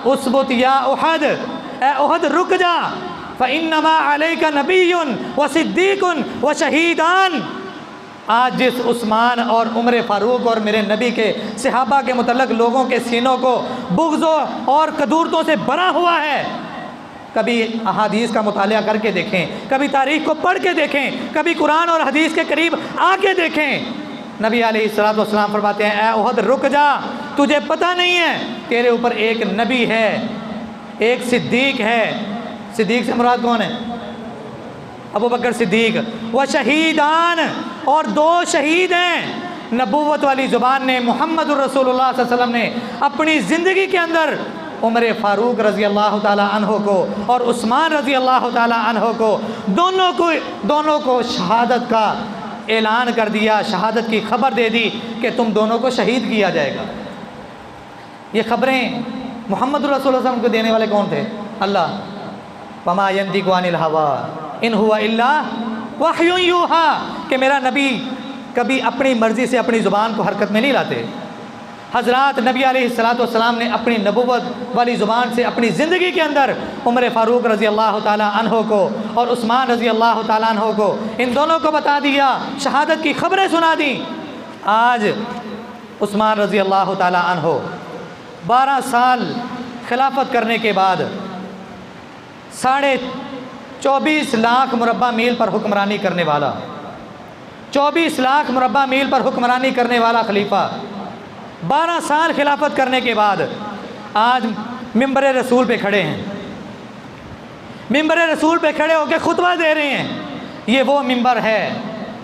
उसबुत या उहद, ए उहद रुक जा, फ़इन्नमा अलैका नबियुन व सिद्दीकुन व शहीदान। आज जिस उस्मान और उमर फ़ारूक और मेरे नबी के सहाबा के मुतल्लक़ लोगों के सीनों को बुग़्ज़ों और कदूरतों से भरा हुआ है, कभी अहादीस का मुतालिया करके देखें, कभी तारीख़ को पढ़ के देखें, कभी कुरान और हदीस के करीब आके देखें। नबी अलैहिस्सलाम फरमाते हैं, ए उहद रुक जा, तुझे पता नहीं है तेरे ऊपर एक नबी है, एक सिद्दीक है। सिद्दीक से मुराद कौन है? अबू बकर सिद्दीक। व शहीदान, और 2 शहीद हैं। नबूवत वाली ज़ुबान ने मुहम्मदुर रसूलुल्लाह सल्लल्लाहु अलैहि वसल्लम ने अपनी ज़िंदगी के अंदर उमर फ़ारूक रज़ी अल्लाह ताला अन्हो को और उस्मान रज़ी अल्लाह ताला अन्हो को दोनों को शहादत का ऐलान कर दिया, शहादत की खबर दे दी कि तुम दोनों को शहीद किया जाएगा। ये ख़बरें मुहम्मदुर रसूलुल्लाह सल्लल्लाहु अलैहि वसल्लम को देने वाले कौन थे? अल्लाह। वमा यंतिकु अनिल हवा इन हुआ इल्ला वह्युन यूहा, कि मेरा नबी कभी अपनी मर्ज़ी से अपनी ज़ुबान को हरकत में नहीं लाते। हज़रात नबी अलैहिस्सलाम ने अपनी नबूवत वाली ज़ुबान से अपनी ज़िंदगी के अंदर उमर फ़ारूक रज़ी अल्लाह ताला अन्हो को और उस्मान रज़ी अल्लाह ताला अन्हो को, इन दोनों को बता दिया, शहादत की खबरें सुना दी। आज उस्मान रज़ी अल्लाह ताला अन्हो 12 साल खिलाफत करने के बाद 24.5 लाख मुरब्बा मील पर हुक्मरानी करने वाला, 24 लाख मुरब्बा मील पर हुक्मरानी करने वाला खलीफा 12 साल खिलाफत करने के बाद आज मिंबर रसूल पे खड़े हैं। मिंबर रसूल पे खड़े होकर खुतबा दे रहे हैं। ये वो मिंबर है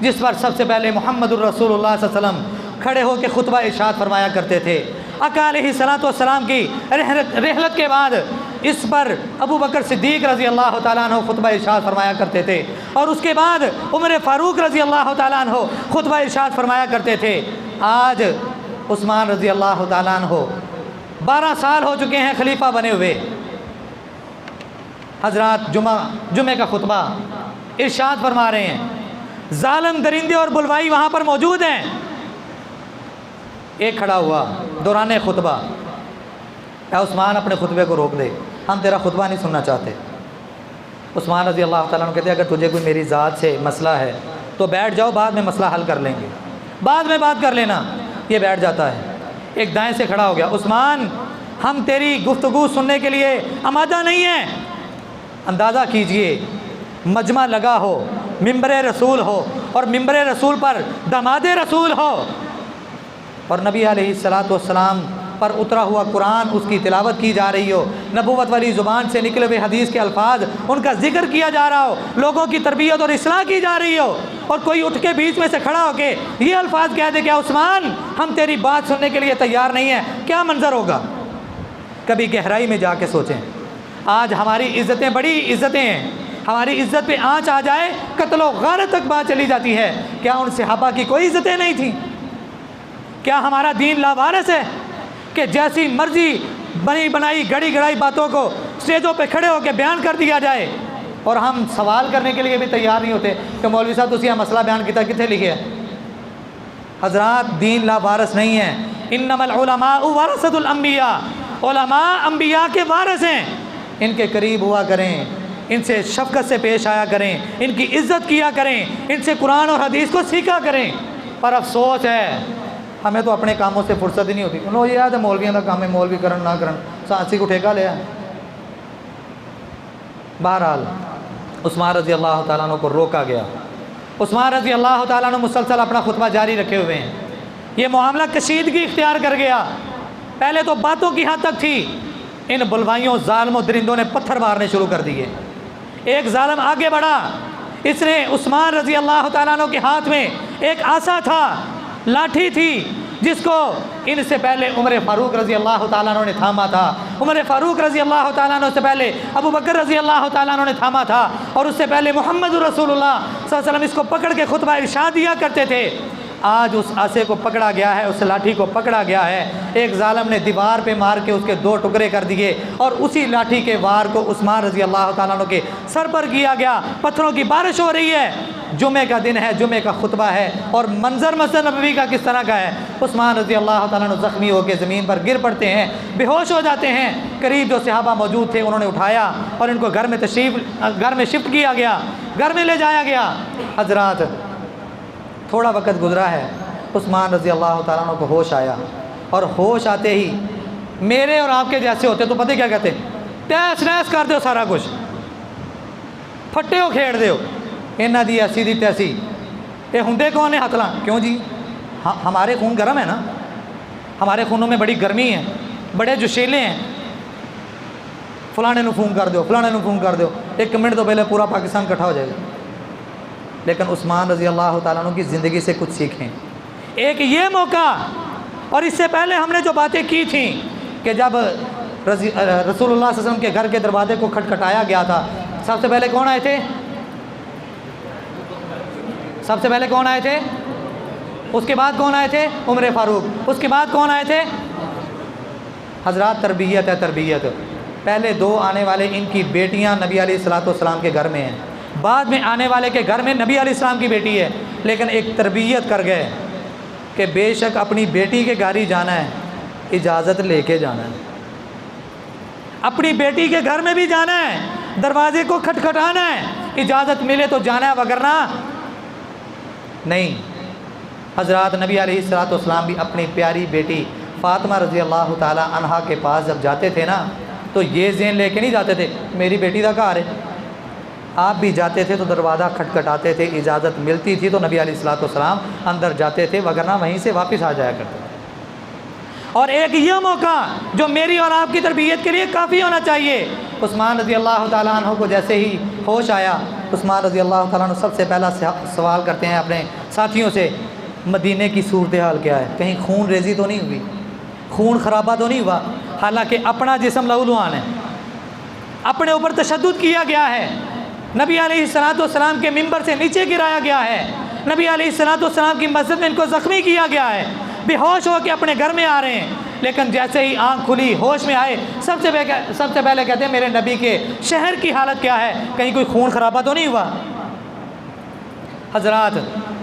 जिस पर सबसे पहले मुहम्मदुर रसूलुल्लाह सल्लल्लाहु अलैहि वसल्लम खड़े होकर खुतबा इरशाद फरमाया करते थे। आका अलैहिस्सलातु वस्सलाम की रहलत के बाद इस पर अबू बकर सिद्दीक रज़ी अल्लाह ताला अन्हो खुतबा इरशाद फरमाया करते थे, और उसके बाद उमर फ़ारूक रज़ी अल्लाह ताला अन्हो खुतबा इरशाद फरमाया करते थे। आज उस्मान रज़ी अल्लाह ताला अन्हो 12 साल हो चुके हैं खलीफा बने हुए। हज़रात जुमे का खुतबा इरशाद फरमा रहे हैं, जालिम दरिंदे और बुलवाई वहाँ पर मौजूद हैं। एक खड़ा हुआ दौरान खुतबा, क्या उस्मान अपने खुतबे को रोक दे, हम तेरा खुतबा नहीं सुनना चाहते। उस्मान रज़ी अल्लाह ताला अन्हु कहते अगर तुझे कोई मेरी ज़ात से मसला है तो बैठ जाओ, बाद में मसला हल कर लेंगे, बाद में बात कर लेना। ये बैठ जाता है। एक दाएं से खड़ा हो गया, उस्मान हम तेरी गुफ्तगू सुनने के लिए आमादा नहीं हैं। अंदाज़ा कीजिए, मजमा लगा हो, मिंबर रसूल हो और मिंबर रसूल पर दामाद रसूल हो और नबी अलैहिस्सलाम पर उतरा हुआ कुरान उसकी तिलावत की जा रही हो, नबूवत वाली ज़ुबान से निकले हुए हदीस के अल्फाज उनका जिक्र किया जा रहा हो, लोगों की तरबियत और इस्लाह की जा रही हो, और कोई उठ के बीच में से खड़ा होके ये अल्फाज कह दे क्या उस्मान हम तेरी बात सुनने के लिए तैयार नहीं हैं, क्या मंजर होगा? कभी गहराई में जाके सोचें। आज हमारी इज़्ज़तें बड़ी इज़्ज़तें हैं, हमारी इज़्ज़त पे आँच आ जाए कत्ल व गारत तक बात चली जाती है। क्या उन सहाबा की कोई इज़्ज़तें नहीं थी? क्या हमारा दीन लावारिस है कि जैसी मर्जी बनी बनाई गड़ी गड़ाई बातों को स्टेजों पे खड़े होकर बयान कर दिया जाए और हम सवाल करने के लिए भी तैयार नहीं होते कि मौलवी साहब तुसी यह मसला बयान किया कितने लिखे है? हज़रात दीन लावारिस नहीं है। इन्नमल उलमाउ वरसतुल अंबिया, उलमा अंबिया के वारिस हैं। इनके करीब हुआ करें, इनसे शफ़क़त से पेश आया करें, इनकी इज़्ज़त किया करें, इनसे कुरान और हदीस को सीखा करें। पर अफसोस है हमें तो अपने कामों से फुर्सत ही नहीं होती। उन्होंने याद है मौलवियों का काम है, मौलवी करन ना करन, सासी को ठेका लिया। बहरहाल उस्मान रज़ी अल्लाह ताला अन्हु को रोका गया। उस्मान रज़ी अल्लाह ताला अन्हु मुसलसल अपना खुतबा जारी रखे हुए हैं। ये मामला कशीदगी इख्तियार कर गया। पहले तो बातों की हद तक थी, इन बुलवाइयों जालिमों दरिंदों ने पत्थर मारने शुरू कर दिए। एक जालिम आगे बढ़ा, इसने उस्मान रज़ी अल्लाह ताला अन्हु के हाथ में एक आसा था, लाठी थी, जिसको इनसे पहले उमर फ़ारूक रज़ी अल्लाह ताला अन्हु ने थामा था। उमर फ़ारूक रज़ी अल्लाह ताला अन्हु से पहले अबू बकर रज़ी अल्लाह ताला अन्हु ने थामा था, और उससे पहले मोहम्मद रसूलुल्लाह सल्लल्लाहु अलैहि वसल्लम इसको पकड़ के खुतबा इरशाद दिया करते थे। आज उस आसे को पकड़ा गया है, उस लाठी को पकड़ा गया है। एक जालिम ने दीवार पे मार के उसके 2 टुकड़े कर दिए, और उसी लाठी के वार को उस्मान रज़ी अल्लाह ताला अन्हु के सर पर किया गया। पत्थरों की बारिश हो रही है, जुमे का दिन है, जुमे का खुतबा है, और मंजर मस्जिद नबवी का किस तरह का है। उस्मान रज़ी अल्लाह ताला अन्हु ज़ख्मी होकर ज़मीन पर गिर पड़ते हैं, बेहोश हो जाते हैं। करीब जो सहाबा मौजूद थे उन्होंने उठाया और इनको घर में शिफ्ट किया गया, घर में ले जाया गया। हजरात, थोड़ा वक्त गुजरा है, उस्मान रज़ी अल्लाह ताला अन्हु को होश आया, और होश आते ही मेरे और आपके जैसे होते तो पता क्या कहते, तैस नैस कर दो, सारा कुछ फट्टे हो खेड़ दो, इन्ह दी ऐसी दी तैसी, ये हुंदे कौन है हथला। क्यों जी, हमारे खून गर्म है ना, हमारे खूनों में बड़ी गर्मी है, बड़े जोशीले हैं। फलाने नूं फ़ोन कर दो, फलाने नूं फ़ोन कर दो, 1 मिनट तो पहले पूरा पाकिस्तान इकट्ठा हो जाएगा। लेकिन उस्मान रज़ी अल्लाह ताला अन्हु की ज़िंदगी से कुछ सीखें। एक ये मौका, और इससे पहले हमने जो बातें की थी कि जब रसूलुल्लाह सल्लल्लाहु अलैहि वसल्लम के घर के दरवाजे को खटखटाया गया था, सबसे पहले कौन आए थे? सबसे पहले कौन आए थे? उसके बाद कौन आए थे? उमर फ़ारूक। उसके बाद कौन आए थे? हज़रात, तरबियत है, तरबियत। पहले 2 आने वाले इनकी बेटियां नबी अलैहिस्सलातु वस्सलाम के घर में हैं, बाद में आने वाले के घर में नबी अलैहिस्सलाम की बेटी है। लेकिन एक तरबियत कर गए कि बेशक अपनी बेटी के घर ही जाना है, इजाज़त लेके जाना है। अपनी बेटी के घर में भी जाना है, दरवाजे को खटखटाना है, इजाज़त मिले तो जाना है, वगरना नहीं। हज़रात, नबी अलैहिस्सलातु वस्सलाम भी अपनी प्यारी बेटी फ़ातिमा रज़ी अल्लाह ताला अन्हा के पास जब जाते थे ना, तो ये ज़हन लेके नहीं जाते थे मेरी बेटी का घर है। आप भी जाते थे तो दरवाज़ा खटखटाते थे, इजाज़त मिलती थी तो नबी अलैहिस्सलातु वस्सलाम अंदर जाते थे, वगरना वहीं से वापस आ जाया करते थे। और एक ये मौका जो मेरी और आपकी तरबियत के लिए काफ़ी होना चाहिए। उस्मान रज़ी अल्लाह ताला अन्हु को जैसे ही होश आया, उस्मान रज़ी अल्लाह ताला अन्हु सबसे पहला सवाल करते हैं अपने साथियों से, मदीने की सूरत हाल क्या है, कहीं खून रेजी तो नहीं हुई, खून खराबा तो नहीं हुआ। हालांकि अपना जिस्म लहूलुहान है, अपने ऊपर तशद्दुद किया गया है, नबी अलैहिस्सलाम के मिंबर से नीचे गिराया गया है, नबी अलैहिस्सलाम की मस्जिद में इनको ज़ख्मी किया गया है, बेहोश होकर अपने घर में आ रहे हैं। लेकिन जैसे ही आँख खुली, होश में आए, सबसे पहले कहते हैं मेरे नबी के शहर की हालत क्या है, कहीं कोई खून खराबा तो नहीं हुआ। हजरात,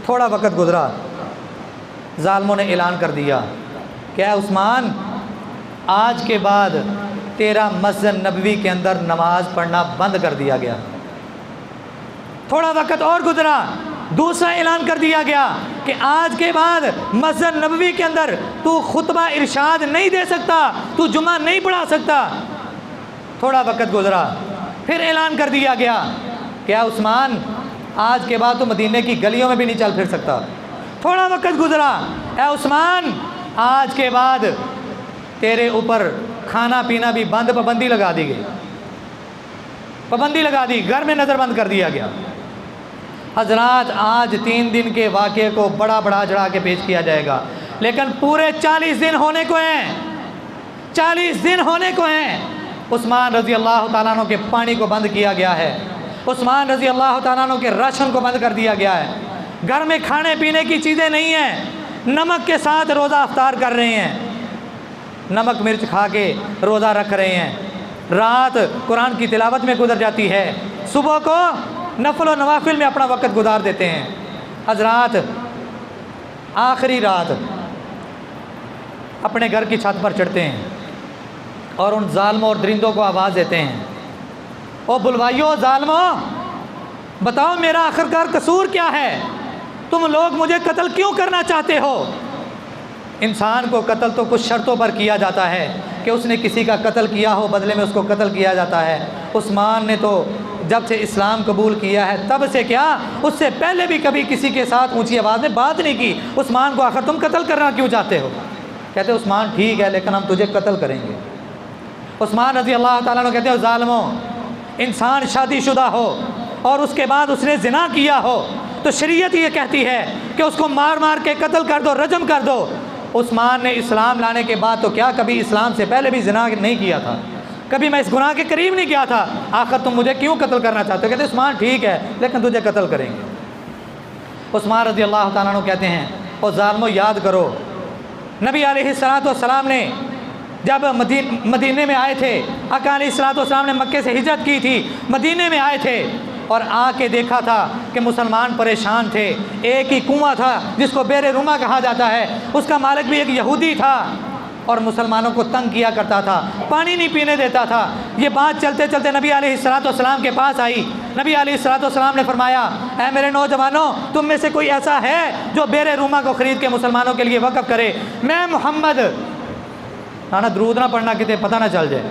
थोड़ा वक्त गुजरा, जालिमों ने ऐलान कर दिया, क्या उस्मान, आज के बाद तेरा मस्जिद नबवी के अंदर नमाज पढ़ना बंद कर दिया गया। थोड़ा वक्त और गुजरा, दूसरा ऐलान कर दिया गया कि आज के बाद मस्जिद नबवी के अंदर तू खुतबा इरशाद नहीं दे सकता, तू जुमा नहीं पढ़ा सकता। थोड़ा वक्त गुजरा, फिर ऐलान कर दिया गया, क्या उस्मान, आज के बाद तू मदीने की गलियों में भी नहीं चल फिर सकता। थोड़ा वक्त गुजरा, ऐ उस्मान, आज के बाद तेरे ऊपर खाना पीना भी बंद, पाबंदी लगा दी गई, पाबंदी लगा दी, घर में नज़र बंद कर दिया गया। हजरात, आज 3 दिन के वाक़े को बड़ा चढ़ा के पेश किया जाएगा, लेकिन पूरे 40 दिन होने को हैं, 40 दिन होने को हैं। उस्मान रज़ी अल्लाह ताला अन्हु के पानी को बंद किया गया है, उस्मान रज़ी अल्लाह ताला अन्हु के राशन को बंद कर दिया गया है, घर में खाने पीने की चीज़ें नहीं हैं, नमक के साथ रोज़ा अफ्तार कर रहे हैं, नमक मिर्च खा के रोज़ा रख रहे हैं। रात कुरान की तिलावत में गुजर जाती है, सुबह को नफल व नवाफिल में अपना वक्त गुजार देते हैं। हजरात, आखिरी रात अपने घर की छत पर चढ़ते हैं और उन जालिमों और दरिंदों को आवाज़ देते हैं, ओ बुलवाइयों, जालिमों, बताओ मेरा आखिरकार कसूर क्या है, तुम लोग मुझे कत्ल क्यों करना चाहते हो। इंसान को कत्ल तो कुछ शर्तों पर किया जाता है कि उसने किसी का कत्ल किया हो, बदले में उसको कत्ल किया जाता है। उस्मान ने तो जब से इस्लाम कबूल किया है तब से क्या, उससे पहले भी कभी किसी के साथ ऊंची आवाज़ में बात नहीं की। उस्मान को आखिर तुम कत्ल करना क्यों चाहते हो? कहते उस्मान ठीक है, लेकिन हम तुझे कत्ल करेंगे। उस्मान रज़ी अल्लाह ताला अन्हु कहते हो, ज़ालिमों, इंसान शादीशुदा हो और उसके बाद उसने ज़िना किया हो तो शरीयत ये कहती है कि उसको मार मार के कत्ल कर दो, रजम कर दो। उस्मान ने इस्लाम लाने के बाद तो क्या, कभी इस्लाम से पहले भी ज़िना नहीं किया था, कभी मैं इस गुनाह के करीब नहीं गया था, आखिर तुम मुझे क्यों कत्ल करना चाहते हो? कहते उस्मान ठीक है, लेकिन तुझे कत्ल करेंगे। उस्मान रज़ी अल्लाह ताला अन्हु कहते हैं, और ज़ालिमों याद करो, नबी अलैहिस्सलाम ने जब मदीने में आए थे, आका अलैहिस्सलाम ने मक्के से हिजरत की थी, मदीने में आए थे और आके देखा था कि मुसलमान परेशान थे। एक ही कुआं था जिसको बेर रुमा कहा जाता है, उसका मालिक भी एक यहूदी था और मुसलमानों को तंग किया करता था, पानी नहीं पीने देता था। ये बात चलते चलते नबी अलैहिस्सलाम के पास आई। नबी अलैहिस्सलाम ने फरमाया, ऐ मेरे नौजवानों, तुम में से कोई ऐसा है जो बेर रुमा को ख़रीद के मुसलमानों के लिए वक़्फ़ करे? मैं मोहम्मद, ना दरूद ना पढ़ना कितने पता ना चल जाए,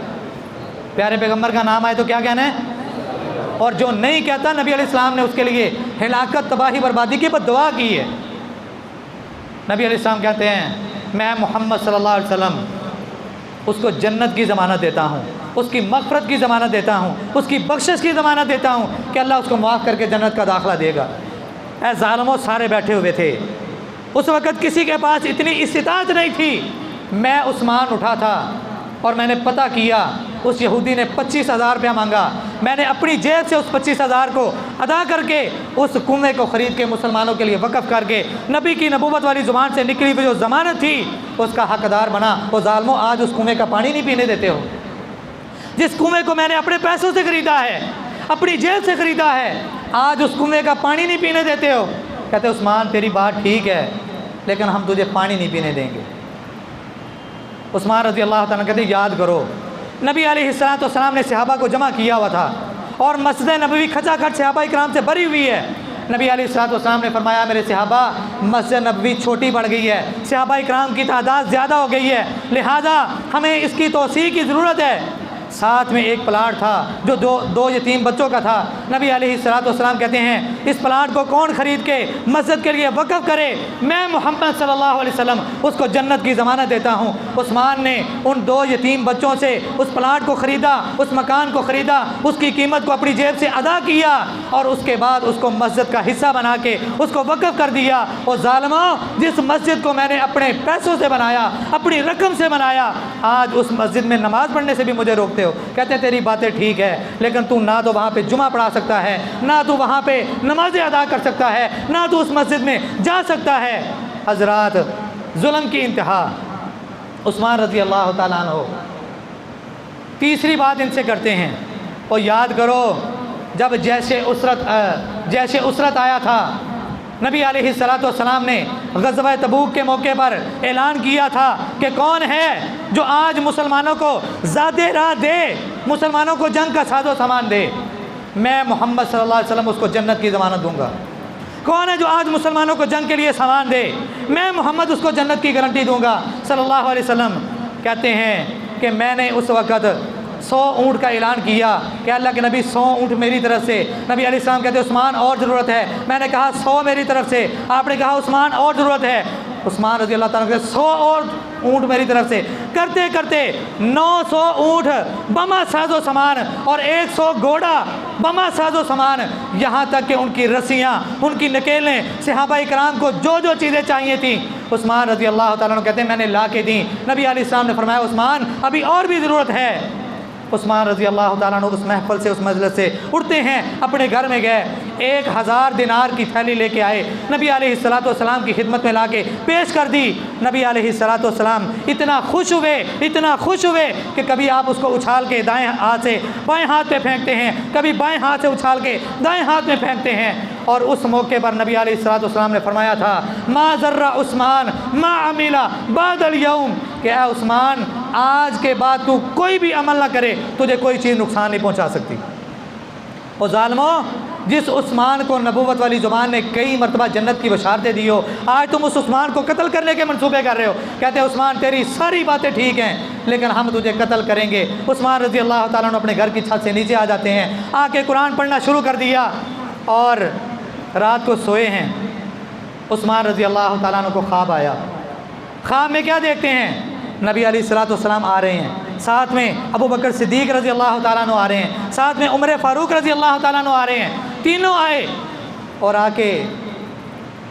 प्यारे पैगम्बर का नाम आए तो क्या कहना है, और जो नहीं कहता नबी अलैहिस्सलाम ने उसके लिए हिलाकत, तबाही, बर्बादी की बद्दुआ की है। नबी अलैहिस्सलाम कहते हैं, मैं मोहम्मद सल्लल्लाहु अलैहि वसल्लम उसको जन्नत की ज़मानत देता हूँ, उसकी मग़फ़िरत की ज़मानत देता हूँ, उसकी बख्शिश की ज़मानत देता हूँ कि अल्लाह उसको माफ़ करके जन्नत का दाखिला देगा। ऐ ज़ालिमों, सारे बैठे हुए थे। उस वक़्त किसी के पास इतनी इस्तिताअत नहीं थी। मैं उस्मान उठा था और मैंने पता किया, उस यहूदी ने 25,000 रुपया मांगा। मैंने अपनी जेब से उस 25,000 को अदा करके उस कुएं को ख़रीद के मुसलमानों के लिए वक़्फ़ करके नबी की नबूवत वाली ज़ुबान से निकली हुई जो ज़मानत थी उसका हक़दार बना। वो ज़ालिमों, आज उस कुएं का पानी नहीं पीने देते हो। जिस कुएं को मैंने अपने पैसों से ख़रीदा है, अपनी जेब से ख़रीदा है, आज उस कुएं का पानी नहीं पीने देते हो। कहते उस्मान, तेरी बात ठीक है, लेकिन हम तुझे पानी नहीं पीने देंगे। उस्मान रज़ी अल्लाह ताला कहते, याद करो, नबी अलैहिस्सलाम ने सहाबा को जमा किया हुआ था और मस्जिद नबवी खचाखच सहाबा इकराम से भरी हुई है। नबी अलैहिस्सलाम ने फरमाया, मेरे सहाबा, मस्जिद नबवी छोटी पड़ गई है, सहाबा इकराम की तादाद ज़्यादा हो गई है, लिहाजा हमें इसकी तोसी की ज़रूरत है। साथ में एक प्लाट था जो दो यतीम बच्चों का था। नबी अलैहिस्सलाम कहते हैं, इस प्लाट को कौन ख़रीद के मस्जिद के लिए वक़्फ़ करे? मैं मोहम्मद सल्लल्लाहु अलैहि वसल्लम उसको जन्नत की ज़मानत देता हूँ। उस्मान ने उन 2 यतीम बच्चों से उस प्लाट को ख़रीदा, उस मकान को ख़रीदा, उसकी कीमत को अपनी जेब से अदा किया और उसके बाद उसको मस्जिद का हिस्सा बना के उसको वक़्फ़ कर दिया। और ज़ालिमों, जिस मस्जिद को मैंने अपने पैसों से बनाया, अपनी रकम से बनाया, आज उस मस्जिद में नमाज़ पढ़ने से भी मुझे रोकते हो। कहते हैं, तेरी बातें ठीक है, लेकिन तू ना तो वहाँ पे जुमा पढ़ा सकता है, ना तू वहाँ पे नमाज़ें अदा कर सकता है, ना तू उस मस्जिद में जा सकता है। हज़रात, जुल्म की इंतहा। उस्मान रज़ी अल्लाह ताला अन्हु तीसरी बात इनसे करते हैं, और याद करो, जब जैसे उसरत आया था, नबी अलैहिस्सलाम ने ग़ज़वा तबूक के मौके पर ऐलान किया था कि कौन है जो आज मुसलमानों को ज़ादे राह दे, मुसलमानों को जंग का साजो सामान दे, मैं मोहम्मद सल्लल्लाहु अलैहि वसल्लम उसको जन्नत की ज़मानत दूंगा। कौन है जो आज मुसलमानों को जंग के लिए सामान दे, मैं मोहम्मद उसको जन्नत की गारंटी दूंगा सल्लल्लाहु अलैहि वसल्लम। कहते हैं कि मैंने उस वक़्त 100 ऊँट का ऐलान किया कि अल्लाह के नबी 100 ऊँट मेरी तरफ से। नबी अलैहिस्सलाम कहते उस्मान और ज़रूरत है। मैंने कहा 100 मेरी तरफ से। आपने कहा उस्मान और ज़रूरत है। उस्मान रज़ी अल्लाह ताला कहते 100 और ऊँट मेरी तरफ से। करते करते 900 ऊँट बमा साजो सामान और 100 घोड़ा बमा साजो सामान, यहाँ तक कि उनकी रस्सियाँ, उनकी नकेलें, सहाबा इकराम को जो जो चीज़ें चाहिए थी, उस्मान रज़ी अल्लाह ताला कहते हैं मैंने ला के दी। नबी अलैहिस्सलाम ने फरमाया, उस्मान अभी और भी ज़रूरत है। उस्मान रज़ी अल्लाह ताला अन्हु उस महफ़िल से, उस मजलिस से उठते हैं, अपने घर में गए, 1000 दिनार की थैली लेके आए, नबी अलैहिस्सलाम की खिदमत में लाके पेश कर दी। नबी अलैहिस्सलाम इतना खुश हुए कि कभी आप उसको उछाल के दाएं हाथ से बाएं हाथ पे फेंकते हैं, कभी बाएं हाथ से उछाल के दाएं हाथ में फेंकते हैं। और उस मौके पर नबी अलैहिस्सलाम ने फरमाया था, मा ज़र्रा उस्मान मा अमिला बादल यौम, कि ऐ उस्मान, आज के बाद तू कोई भी अमल ना करे, तुझे कोई चीज़ नुकसान नहीं पहुंचा सकती। और ज़ालिमों, जिस उस्मान को नबूवत वाली ज़ुबान ने कई मरतबा जन्नत की बशारतें दी हो, आज तुम उस उस्मान को कत्ल करने के मंसूबे कर रहे हो। कहते हैं उस्मान तेरी सारी बातें ठीक हैं लेकिन हम तुझे कत्ल करेंगे। उस्मान रज़ी अल्लाह ताला अन्हु अपने घर की छत से नीचे आ जाते हैं, आके कुरान पढ़ना शुरू कर दिया और रात को सोए हैं। उस्मान रज़ी अल्लाह ताला अन्हु को ख्वाब आया। ख्वाब में क्या देखते हैं? नबी अलैहिस्सलाम आ रहे हैं, साथ में अबू बकर सिद्दीक़ रज़ी अल्लाह ताला अन्हु आ रहे हैं, साथ में उमर फ़ारूक रज़ी अल्लाह ताला अन्हु आ रहे हैं। तीनों आए और आके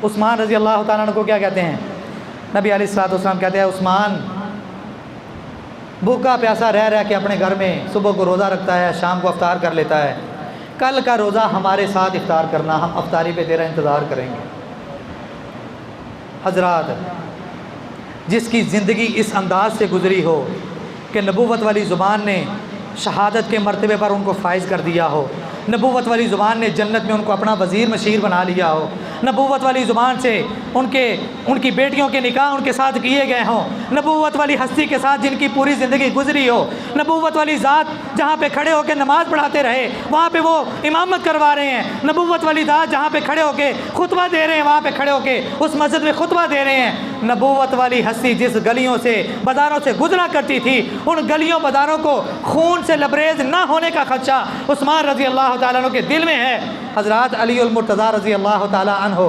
उस्मान रज़ी अल्लाह ताला अन्हु को क्या कहते हैं? नबी अलैहिस्सलाम कहते हैं उस्मान भूखा प्यासा रह रह के अपने घर में सुबह को रोज़ा रखता है, शाम को अफ्तार कर लेता है, कल का रोज़ा हमारे साथ इफ्तार करना, हम अफ्तारी पे तेरा इंतज़ार करेंगे। हज़रात, जिसकी ज़िंदगी इस अंदाज से गुज़री हो कि नबूवत वाली ज़ुबान ने शहादत के मर्तबे पर उनको फ़ाइज़ कर दिया हो, नबूवत वाली ज़ुबान ने जन्नत में उनको अपना वज़ीर मशीर बना लिया हो, नबूवत वाली ज़ुबान से उनकी बेटियों के निकाह उनके साथ किए गए हों, नबूवत वाली हस्ती के साथ जिनकी पूरी ज़िंदगी गुजरी हो, नबूवत वाली ज़ात जहाँ पे खड़े होकर नमाज़ पढ़ाते रहे वहाँ पे वो इमामत करवा रहे हैं, नबूवत वाली ज़ात जहाँ पे खड़े होकर खुतबा दे रहे हैं वहाँ पे खड़े होकर उस मस्जिद में खुतबा दे रहे हैं। नबूवत वाली हस्ती जिस गलियों से बाज़ारों से गुजरा करती थी, उन गलियों बाज़ारों को खून से लबरेज ना होने का खदशा उस्मान रज़ी अल्लाह ताला अन्हु के दिल में है। हज़रत अली उल मुर्तज़ा रज़ी अल्लाह ताला अन्हु,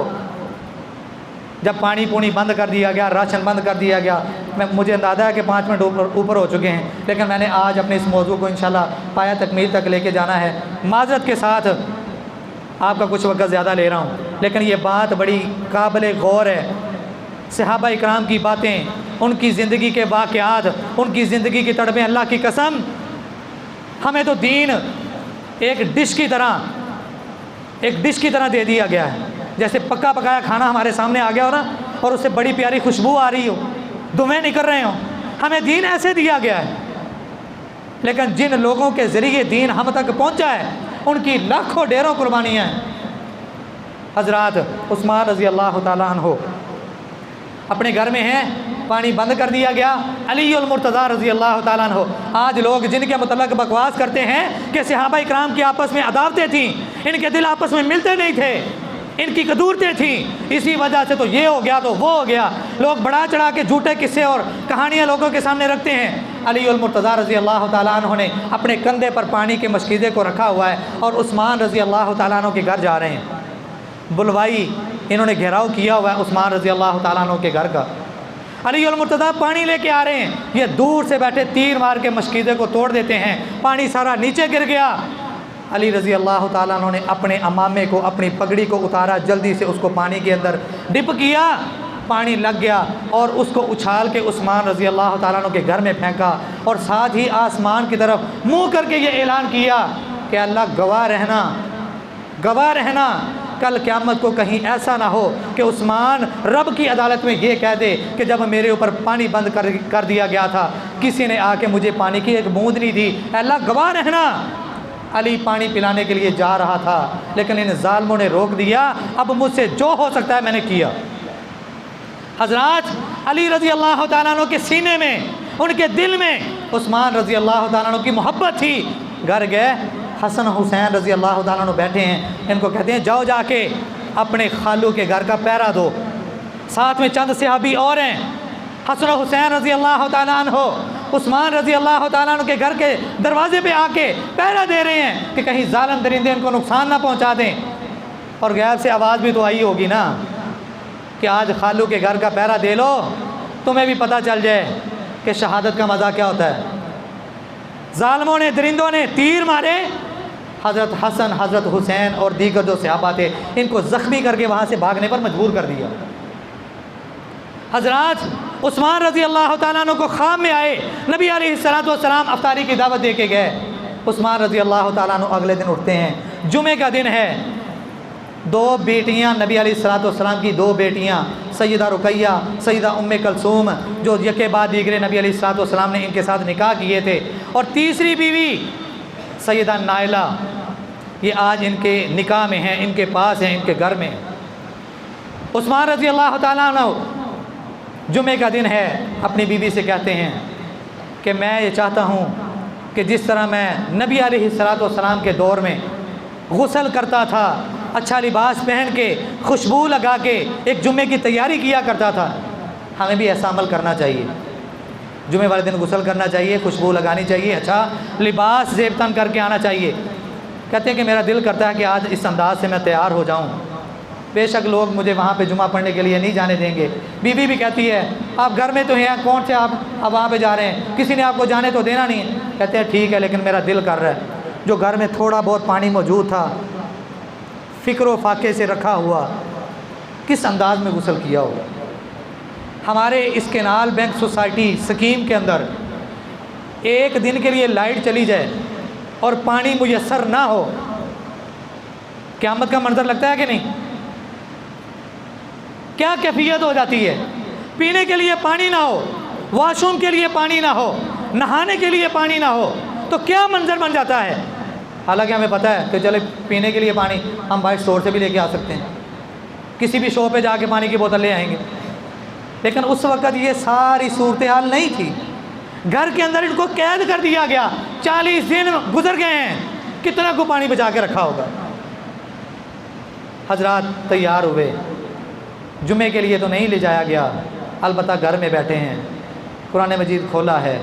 जब पानी पूनी बंद कर दिया गया, राशन बंद कर दिया गया, मुझे अंदाज़ा है कि 5 मिनट ऊपर हो चुके हैं, लेकिन मैंने आज अपने इस मौजू को इंशाल्लाह पाया तकमील तक लेके जाना है। माज़रत के साथ आपका कुछ वक्त ज़्यादा ले रहा हूँ, लेकिन ये बात बड़ी काबिल गौर है। सहाबा इकराम की बातें, उनकी ज़िंदगी के वाक़यात, उनकी ज़िंदगी की तड़पें, अल्लाह की कसम हमें तो दीन एक डिश की तरह दे दिया गया है। जैसे पका पकाया खाना हमारे सामने आ गया हो ना, और उससे बड़ी प्यारी खुशबू आ रही हो, धुएँ निकल रहे हो, हमें दीन ऐसे दिया गया है। लेकिन जिन लोगों के ज़रिए दीन हम तक पहुँचा है उनकी लाखों ढेरों कुर्बानियाँ हैं। हज़रत उस्मान रज़ी अल्लाह ताला अन्हु अपने घर में हैं, पानी बंद कर दिया गया। अली उल मुर्तज़ा रज़ी अल्लाह ताला अन्हु, आज लोग जिनके मतलब बकवास करते हैं कि सहाबा इकराम की आपस में अदावतें थीं, इनके दिल आपस में मिलते नहीं थे, इनकी कदूरतें थीं, इसी वजह से तो ये हो गया तो वो हो गया। लोग बढ़ा चढ़ा के झूठे किस्से और कहानियाँ लोगों के सामने रखते हैं। अली उल मुर्तज़ा रज़ी अल्लाह ताला अन्हु ने अपने कंधे पर पानी के मशकीज़े को रखा हुआ है और उस्मान रज़ी अल्लाह ताला अन्हु के घर जा रहे हैं। बुलवाई, इन्होंने घेराव किया हुआ है उस्मान रज़ी अल्लाह ताला अन्हु के घर का। अली उल मुर्तज़ा पानी लेके आ रहे हैं, ये दूर से बैठे तीर मार के मशकीज़े को तोड़ देते हैं, पानी सारा नीचे गिर गया। अली रज़ी अल्लाह ताला अन्हु ने अपने अमामे को, अपनी पगड़ी को उतारा, जल्दी से उसको पानी के अंदर डिप किया, पानी लग गया और उसको उछाल के उस्मान रज़ी अल्लाह ताला अन्हु के घर में फेंका और साथ ही आसमान की तरफ मुँह करके ये ऐलान किया कि अल्लाह गवाह रहना, कल क़यामत को कहीं ऐसा ना हो कि उस्मान रब की अदालत में ये कह दे कि जब मेरे ऊपर पानी बंद कर दिया गया था, किसी ने आके मुझे पानी की एक बूंद नहीं दी, अल्लाह गवाह रहना। अली पानी पिलाने के लिए जा रहा था, लेकिन इन जालिमों ने रोक दिया, अब मुझसे जो हो सकता है मैंने किया। हज़रत अली रज़ी अल्लाह ताला अन्हु के सीने में, उनके दिल में उस्मान रज़ी अल्लाह ताला अन्हु की मोहब्बत थी। घर गए, हसन हुसैन रज़ी अल्लाह ताला अन्हु बैठे हैं, इनको कहते हैं जाओ जाके अपने खालू के घर का पहरा दो। साथ में चंद सहाबी और हैं, हसन हुसैन रज़ी अल्लाह ताला अन्हु उस्मान रज़ी अल्लाह ताला अन्हु के घर के दरवाजे पे आके पहरा दे रहे हैं कि कहीं जालिम दरिंदे इनको नुकसान ना पहुंचा दें। और गैब से आवाज़ भी तो आई होगी ना कि आज खालू के घर का पहरा दे लो, तुम्हें भी पता चल जाए कि शहादत का मज़ा क्या होता है। जालिमों ने, दरिंदों ने तीर मारे, हज़रत हसन, हज़रत हुसैन और दीगर जो सहाबा थे इनको ज़ख्मी करके वहाँ से भागने पर मजबूर कर दिया। हज़रत उस्मान रज़ी अल्लाह ताला अन्हु को ख्वाब में आए, नबी अलैहिस्सलातु वस्सलाम अफ्तारी की दावत दे के गए। उस्मान रज़ी अल्लाह ताला अन्हु अगले दिन उठते हैं, जुमे का दिन है, 2 बेटियाँ नबी अलैहिस्सलातु वस्सलाम की 2 बेटियाँ सैयदा रुकैया, सैयदा उम्मे कलसूम, जो यके बाद दीगरे नबी अलैहिस्सलातु वस्सलाम ने इनके साथ निकाह किए थे, और तीसरी बीवी सैयदा नाइला, ये आज इनके निकाह में हैं, इनके पास हैं, इनके घर में। उस्मान रज़ी अल्लाह ताला अन्हु जुमे का दिन है, अपनी बीवी से कहते हैं कि मैं ये चाहता हूँ कि जिस तरह मैं नबी अलैहिस्सलातु वस्सलाम के दौर में गुस्ल करता था, अच्छा लिबास पहन के, खुशबू लगा के एक जुम्मे की तैयारी किया करता था। हमें भी ऐसा अमल करना चाहिए। जुम्मे वाले दिन गुस्ल करना चाहिए, खुशबू लगानी चाहिए, अच्छा लिबास जेब तन करके आना चाहिए। कहते हैं कि मेरा दिल करता है कि आज इस अंदाज से मैं तैयार हो जाऊँ। बेशक लोग मुझे वहाँ पे जुमा पढ़ने के लिए नहीं जाने देंगे। बीवी भी कहती है आप घर में तो हैं, कौन से आप अब वहाँ पे जा रहे हैं, किसी ने आपको जाने तो देना नहीं है। कहते हैं ठीक है, लेकिन मेरा दिल कर रहा है। जो घर में थोड़ा बहुत पानी मौजूद था, फ़िक्र फाके से रखा हुआ, किस अंदाज में गुस्ल किया होगा। हमारे इस केनाल बैंक सोसाइटी स्कीम के अंदर एक दिन के लिए लाइट चली जाए और पानी मुयस्सर ना हो, क़यामत का मंजर लगता है कि नहीं? क्या कैफियत हो जाती है। पीने के लिए पानी ना हो, वॉशरूम के लिए पानी ना हो, नहाने के लिए पानी ना हो, तो क्या मंजर बन जाता है। हालांकि हमें पता है कि चले पीने के लिए पानी हम बाहर स्टोर से भी लेके आ सकते हैं, किसी भी शॉप पे जाके पानी की बोतल ले आएंगे, लेकिन उस वक़्त ये सारी सूरत हाल नहीं थी। घर के अंदर इनको कैद कर दिया गया, 40 दिन गुजर गए हैं, कितना को पानी बचा के रखा होगा। हजरात तैयार हुए, जुमे के लिए तो नहीं ले जाया गया, अलबत्ता घर में बैठे हैं, कुरान मजीद खोला है,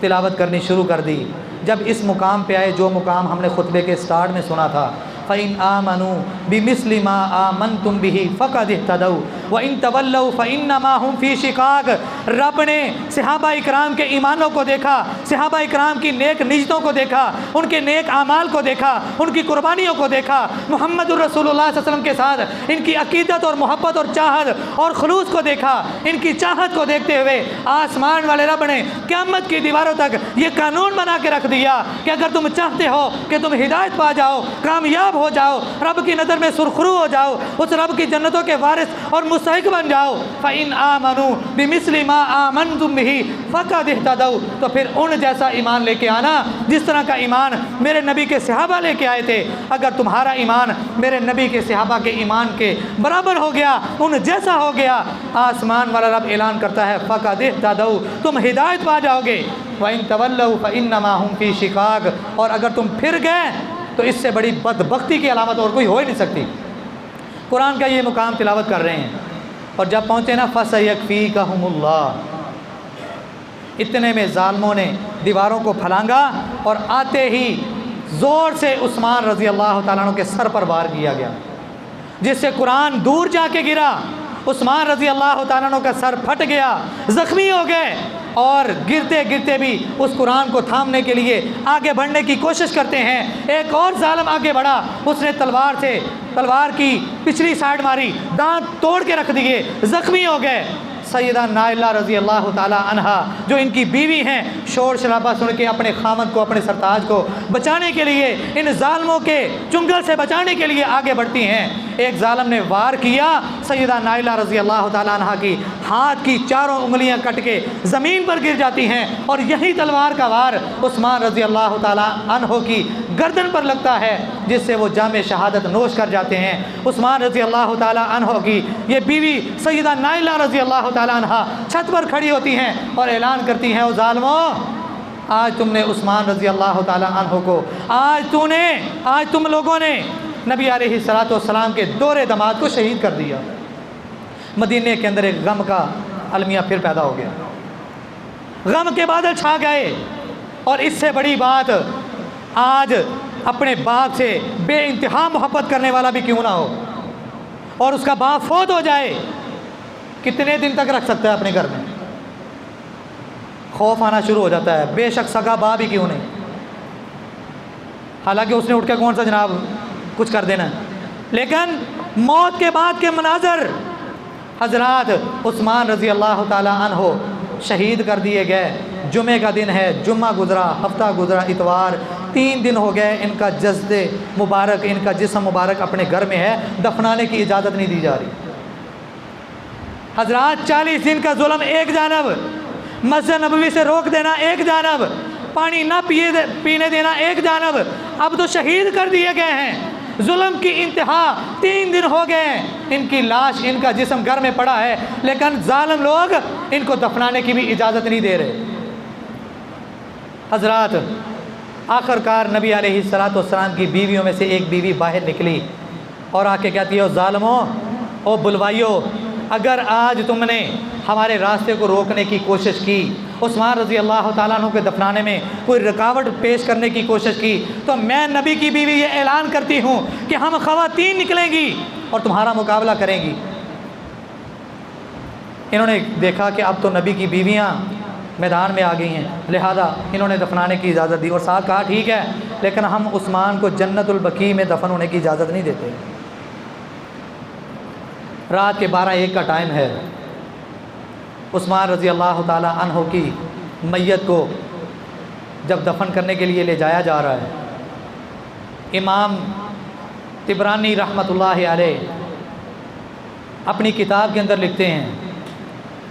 तिलावत करनी शुरू कर दी। जब इस मुकाम पे आए, जो मुकाम हमने खुतबे के स्टार्ट में सुना था, फ़इन आमनू बिमिस्लि मा आमनतुम बिही फ़क़द इह्तदौ व इन तवल्लौ फ़इन्नमा हुम फ़ी शिक़ाक़। रब ने सहाबा इकराम के ईमानों को देखा, सहाबा इकराम की नेक नियतों को देखा, उनके नेक आमाल को देखा, उनकी कुर्बानियों को देखा, मुहम्मदुर रसूलुल्लाह सल्लल्लाहु अलैहि वसल्लम के साथ इनकी अकीदत और मोहब्बत और चाहत और खुलूस को देखा। इनकी चाहत को देखते हुए आसमान वाले रब ने क़यामत की दीवारों तक ये कानून बना के रख दिया कि अगर तुम चाहते हो कि तुम हिदायत पा जाओ, कामयाब हो जाओ, रब की नज़र में सुरखरू हो जाओ, उस रब की जन्नतों के वारिस और मुस्तहिक बन जाओ, फ़इन आमनू बिमिस्लि मा आमनतुम बिही फ़क़द इह्तदौ, तो फिर उन जैसा ईमान लेके आना जिस तरह का ईमान मेरे नबी के सहाबा लेके आए थे। अगर तुम्हारा ईमान मेरे नबी के सहाबा के ईमान के बराबर हो गया, उन जैसा हो गया, आसमान वाला रब ऐलान करता है फ़क़द इह्तदौ, तुम हिदायत पा जाओगे। व इन तवल्लौ फ़इन्नमा हुम फ़ी शिक़ाक़, और अगर तुम फिर गए तो इससे बड़ी बदबख्ती की अलामत और कोई हो ही नहीं सकती। कुरान का ये मुकाम तिलावत कर रहे हैं, और जब पहुँचे ना फ़सयकफ़ीकहुमुल्लाह, इतने में ज़ालिमों ने दीवारों को फलांगा और आते ही ज़ोर से उस्मान रज़ी अल्लाह ताला अन्हु के सर पर वार किया गया, जिससे कुरान दूर जाके गिरा। उस्मान रज़ी अल्लाह ताला अन्हु का सर फट गया, ज़ख्मी हो गए, और गिरते गिरते भी उस कुरान को थामने के लिए आगे बढ़ने की कोशिश करते हैं। एक और जालिम आगे बढ़ा, उसने तलवार की पिछली साइड मारी, दांत तोड़ के रख दिए, ज़ख्मी हो गए। सैयदा नाइला रज़ी अल्लाह ताला अन्हा, जो इनकी बीवी हैं, शोर शराबा सुन के अपने खामद को, अपने सरताज को बचाने के लिए, इन जालिमों के चुंगल से बचाने के लिए आगे बढ़ती हैं। एक जालिम ने वार किया, सैयदा नाइला रज़ी अल्लाह ताला अन्हा की हाथ की चारों उंगलियां कट के ज़मीन पर गिर जाती हैं, और यही तलवार का वार उस्मान रज़ी अल्लाह ताला अन्हो की गर्दन पर लगता है, जिससे वो जामे शहादत नोश कर जाते हैं। उस्मान रज़ी अल्लाह ताला अन्हो की ये बीवी सैयदा नाइला रज़ी अल्लाह ताला अन्हा छत पर खड़ी होती हैं और ऐलान करती हैं, ओ ज़ालिमों, आज तुमने उस्मान रज़ी अल्लाह ताला अन्हो को, आज तुम लोगों ने नबी अलैहिस्सलातु वस्सलाम के दोहरे दामाद को शहीद कर दिया। मदीने के अंदर एक गम का अलमिया फिर पैदा हो गया, गम के बादल छा गए। और इससे बड़ी बात, आज अपने बाप से बेइंतहा मोहब्बत करने वाला भी क्यों ना हो, और उसका बाप फौत हो जाए, कितने दिन तक रख सकता है अपने घर में? खौफ आना शुरू हो जाता है, बेशक सगा बाप ही क्यों नहीं, हालांकि उसने उठ के कौन सा जनाब कुछ कर देना, लेकिन मौत के बाद के मनाजर। हजरात, उस्मान रज़ी अल्लाह ताला अन्हो शहीद कर दिए गए। जुमे का दिन है, जुम्मा गुजरा, हफ्ता गुजरा, इतवार, 3 दिन हो गए, इनका जस्दे मुबारक, इनका जिस्म मुबारक अपने घर में है, दफनाने की इजाज़त नहीं दी जा रही। हजरात, 40 दिन का जुल्म एक जानब, मस्जिद नबवी से रोक देना एक जानब, पानी ना पीने देना एक जानब, अब तो शहीद कर दिए गए हैं। जुल्म की इंतहा, 3 दिन हो गए, इनकी लाश, इनका जिस्म घर में पड़ा है, लेकिन जालिम लोग इनको दफनाने की भी इजाज़त नहीं दे रहे। हजरात, आखिरकार नबी अलैहिस्सलाम की बीवियों में से एक बीवी बाहर निकली और आके कहती है, ओ ज़ालिमों, ओ बुलवाइयों, अगर आज तुमने हमारे रास्ते को रोकने की कोशिश की, उस्मान रज़ी अल्लाह ताला अन्हु के दफनाने में कोई रुकावट पेश करने की कोशिश की, तो मैं नबी की बीवी ये ऐलान करती हूँ कि हम ख़वातीन निकलेंगी और तुम्हारा मुकाबला करेंगी। इन्होंने देखा कि अब तो नबी की बीवियाँ मैदान में आ गई हैं, लिहाजा इन्होंने दफनाने की इजाज़त दी और साथ कहा, ठीक है, लेकिन हम उस्मान को जन्नतुल बकी में दफन होने की इजाज़त नहीं देते। रात के 12-1 का टाइम है। उस्मान रज़ी अल्लाह ताला अन्हु की मैयत को जब दफन करने के लिए ले जाया जा रहा है, इमाम तिबरानी रहमतुल्लाहि अलैह अपनी किताब के अंदर लिखते हैं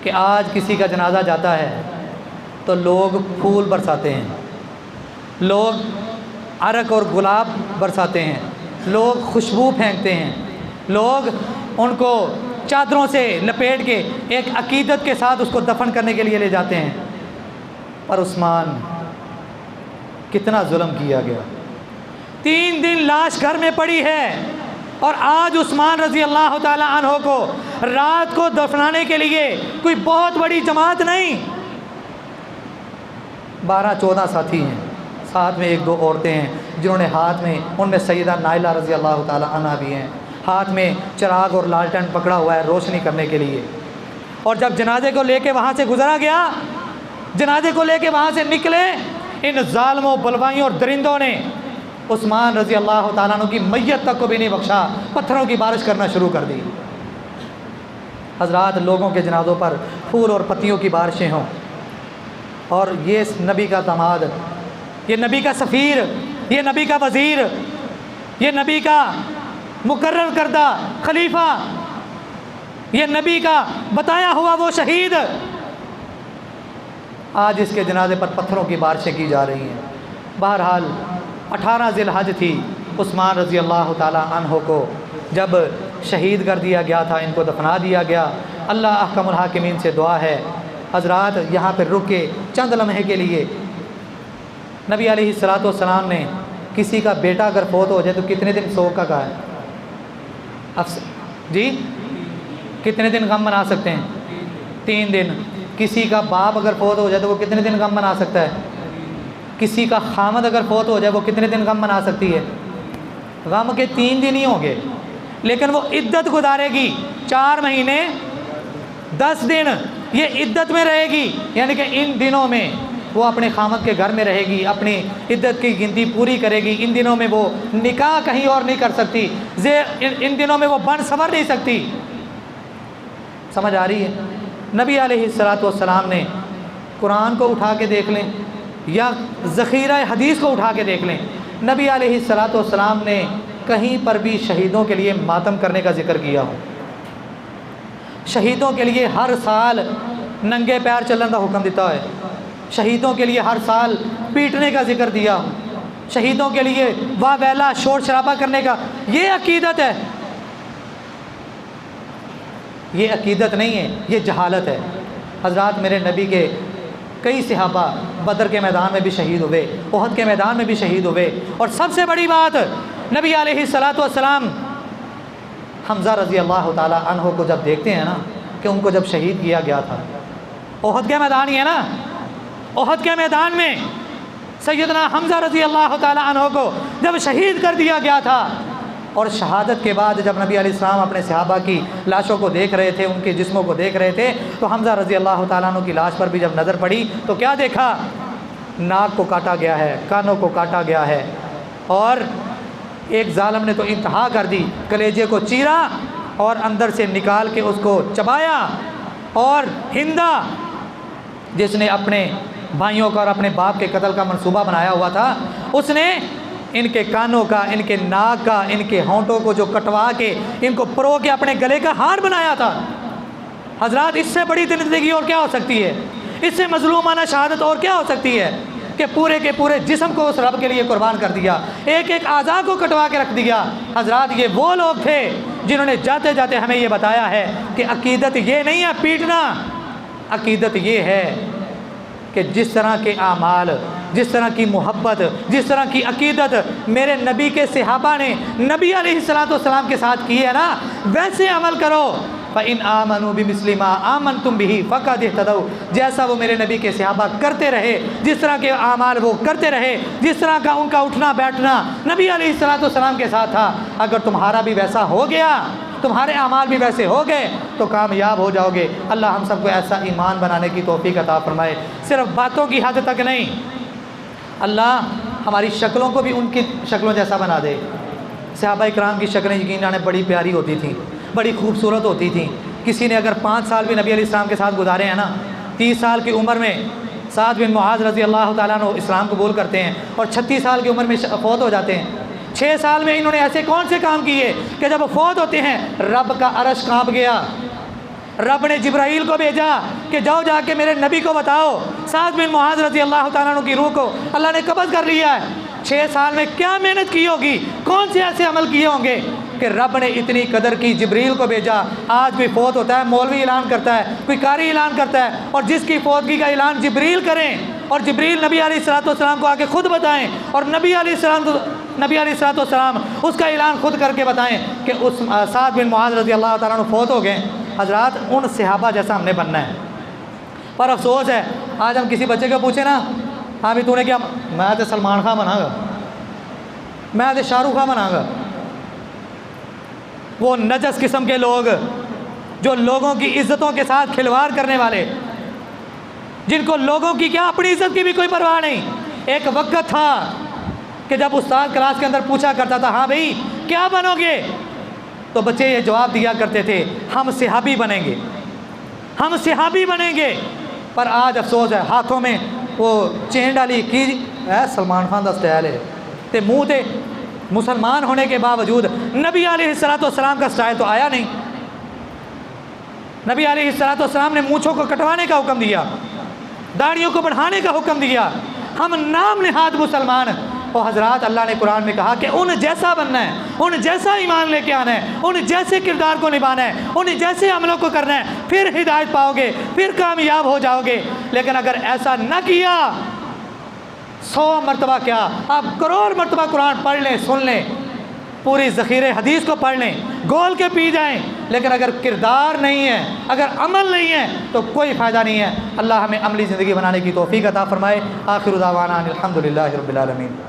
कि आज किसी का जनाजा जाता है तो लोग फूल बरसाते हैं, लोग अरक और गुलाब बरसाते हैं, लोग खुशबू फेंकते हैं, लोग उनको चादरों से लपेट के एक अकीदत के साथ उसको दफन करने के लिए ले जाते हैं। पर उस्मान, कितना जुल्म किया गया। 3 दिन लाश घर में पड़ी है और आज उस्मान रज़ी अल्लाह ताला अन्हो को रात को दफनाने के लिए कोई बहुत बड़ी जमात नहीं, 12-14 साथी हैं, साथ में 1-2 औरतें हैं जिन्होंने हाथ में, उनमें सैयदा नाइला रज़ी अल्लाह ताला अन्हा भी हैं, हाथ में चिराग और लालटेन पकड़ा हुआ है रोशनी करने के लिए। और जब जनाजे को लेके वहाँ से गुजरा गया, जनाजे को लेके वहाँ से निकले, इन ज़ालिमों, बलवाइयों और दरिंदों ने उस्मान रज़ी अल्लाह ताला अन्हु की मैयत तक को भी नहीं बख्शा, पत्थरों की बारिश करना शुरू कर दी। हज़रात, लोगों के जनाज़ों पर फूल और पत्तियों की बारिशें हों और ये नबी का दामाद, ये नबी का सफ़ीर, ये नबी का वज़ीर, ये नबी का मुकर्रर करदा खलीफा, ये नबी का बताया हुआ वो शहीद, आज इसके जनाजे पर पत्थरों की बारिशें की जा रही हैं। बहरहाल 18 ज़िलहज थी, उस्मान रज़ी अल्लाह ताला अन्हो को जब शहीद कर दिया गया था, इनको दफना दिया गया। अल्लाह अहकमुल हाकिमीन से दुआ है, हज़रात यहाँ पर रुक के चंद लम्हे के लिए, नबी अलैहिस्सलाम ने किसी का बेटा अगर फौत हो जाए तो कितने दिन शोक का कहा है? जी, कितने दिन गम मना सकते हैं? 3 दिन। किसी का बाप अगर फौत हो जाए तो वो कितने दिन गम मना सकता है? किसी का खामद अगर फौत हो जाए वो कितने दिन गम मना सकती है? गम के 3 दिन ही होंगे, लेकिन वो इद्दत गुजारेगी 4 महीने 10 दिन, ये इद्दत में रहेगी, यानी कि इन दिनों में वो अपने खामद के घर में रहेगी, अपनी इद्दत की गिनती पूरी करेगी। इन दिनों में वो निकाह कहीं और नहीं कर सकती, इन दिनों में वो बन संवर नहीं सकती। समझ आ रही है? नबी अलैहिस्सलाम ने कुरान को उठा के देख लें या ज़ख़ीरा हदीस को उठा के देख लें, नबी अलैहिस्सलाम ने कहीं पर भी शहीदों के लिए मातम करने का जिक्र किया हो, शहीदों के लिए हर साल नंगे पैर चलने का हुक्म देता है, शहीदों के लिए हर साल पीटने का जिक्र दिया, शहीदों के लिए वाह वैला शोर शराबा करने का, ये अकीदत है? ये अकीदत नहीं है, ये जहालत है। हज़रात, मेरे नबी के कई सहाबा बदर के मैदान में भी शहीद हुए, उहद के मैदान में भी शहीद हुए, और सबसे बड़ी बात, नबी अलैहिस्सलाम हमज़ा रज़ी अल्लाह ताला अन्हो को जब देखते हैं ना कि उनको जब शहीद किया गया था, उहद के मैदान ही है ना, उहद के मैदान में सैयदना हमज़ा रज़ी अल्लाह ताला अन्हो को जब शहीद कर दिया गया था, और शहादत के बाद जब नबी अलैहिस्सलाम अपने सहाबा की लाशों को देख रहे थे, उनके जिस्मों को देख रहे थे, तो हमज़ा रज़ी अल्लाह ताला अन्हु की लाश पर भी जब नज़र पड़ी तो क्या देखा? नाक को काटा गया है, कानों को काटा गया है, और एक जालिम ने तो इंतहा कर दी, कलेजे को चीरा और अंदर से निकाल के उसको चबाया। और हिंदा, जिसने अपने भाइयों का और अपने बाप के कत्ल का मंसूबा बनाया हुआ था, उसने इनके कानों का, इनके नाक का, इनके होंठों को जो कटवा के इनको परो के अपने गले का हार बनाया था। हज़रात, इससे बड़ी ज़िंदगी और क्या हो सकती है? इससे मज़लूमाना शहादत और क्या हो सकती है कि पूरे के पूरे जिस्म को उस रब के लिए कुर्बान कर दिया, एक एक आज़ा को कटवा के रख दिया। हज़रात, ये वो लोग थे जिन्होंने जाते जाते हमें ये बताया है कि अकीदत ये नहीं है पीटना, अकीदत ये है कि जिस तरह के आमाल, जिस तरह की मोहब्बत, जिस तरह की अकीदत मेरे नबी के सहाबा ने नबी अलैहिस्सलाम के साथ की है ना, वैसे अमल करो। फ़इन आमनू बिमिस्लिमा आमनतुम बिही फ़क़द इह्तदौ, जैसा वो मेरे नबी के सहाबा करते रहे, जिस तरह के आमाल वो करते रहे, जिस तरह का उनका उठना बैठना नबी अलैहिस्सलाम के साथ था, अगर तुम्हारा भी वैसा हो गया, तुम्हारे अमाल भी वैसे हो गए तो कामयाब हो जाओगे। अल्लाह हम सबको ऐसा ईमान बनाने की तौफीक अता फरमाए, सिर्फ बातों की हद तक नहीं, अल्लाह हमारी शक्लों को भी उनकी शक्लों जैसा बना दे। सहाबा इकराम की शक्लें यकीनन बड़ी प्यारी होती थी, बड़ी खूबसूरत होती थी। किसी ने अगर 5 साल भी नबी अलैहिस्सलाम के साथ गुजारे हैं ना, 30 साल की उम्र में साद बिन मुआज़ रज़ी अल्लाह ताला अन्हु इस्लाम कबूल करते हैं और 36 साल की उम्र में फौत हो जाते हैं। 6 साल में इन्होंने ऐसे कौन से काम किए कि जब फौत होते हैं रब का अर्श कांप गया। रब ने जिब्राईल को भेजा कि जाओ जाके मेरे नबी को बताओ साद बिन मुआज़ रज़ी अल्लाह ताला अन्हु की रूह को अल्लाह ने कब्ज़ कर लिया है। 6 साल में क्या मेहनत की होगी, कौन से ऐसे अमल किए होंगे कि रब ने इतनी कदर की, जिब्रील को भेजा। आज भी फौत होता है, मौलवी ऐलान करता है, कोई कारी ऐलान करता है, और जिसकी फौतगी का ऐलान जिब्रील करें और जिब्रील नबी अलैहिस्सलाम को आके खुद बताएं और नबी अलैहिस्सलाम उसका ऐलान खुद करके बताएं कि उस साद बिन मुआज़ रज़ी अल्लाह ताला अन्हु फौत हो गए। हज़रात, उन सहाबा जैसा हमने बनना है। पर अफसोस है, आज हम किसी बच्चे को पूछे ना, हाँ भी तूने क्या, मैं तो सलमान खान बनागा, मैं तो शाहरुख खान बनागा। वो नजस किस्म के लोग जो लोगों की इज़्ज़तों के साथ खिलवाड़ करने वाले, जिनको लोगों की क्या अपनी इज़्ज़त की भी कोई परवाह नहीं। एक वक्त था कि जब उस्ताद क्लास के अंदर पूछा करता था, हाँ भाई क्या बनोगे, तो बच्चे ये जवाब दिया करते थे, हम सहाबी बनेंगे, हम सहाबी बनेंगे। पर आज अफसोस है, हाथों में वो चेन डाली की है सलमान खान का स्टाइल है, ते मुँह ते मुसलमान होने के बावजूद नबी अलैहिस्सलाम का स्टाइल तो आया नहीं। नबी अलैहिस्सलाम ने मूँछों को कटवाने का हुक्म दिया, दाढ़ियों को बढ़ाने का हुक्म दिया, हम नाम निहाद मुसलमान। और हज़रात, अल्लाह ने कुरान में कहा कि उन जैसा बनना है, उन जैसा ईमान लेके आना है, उन जैसे किरदार को निभाना है, उन जैसे अमलों को करना है, फिर हिदायत पाओगे, फिर कामयाब हो जाओगे। लेकिन अगर ऐसा न किया, 100 मरतबा क्या आप करोड़ मरतबा कुरान पढ़ लें, सुन लें, पूरी ज़ख़ीरे हदीस को पढ़ लें, गोल के पी जाएं, लेकिन अगर किरदार नहीं है, अगर अमल नहीं है, तो कोई फ़ायदा नहीं है। अल्लाह हमें अमली ज़िंदगी बनाने की तौफ़ीक़ अता फ़रमाए। आखिर दावाना अनिल हम्दुलिल्लाहि रब्बिल आलमीन।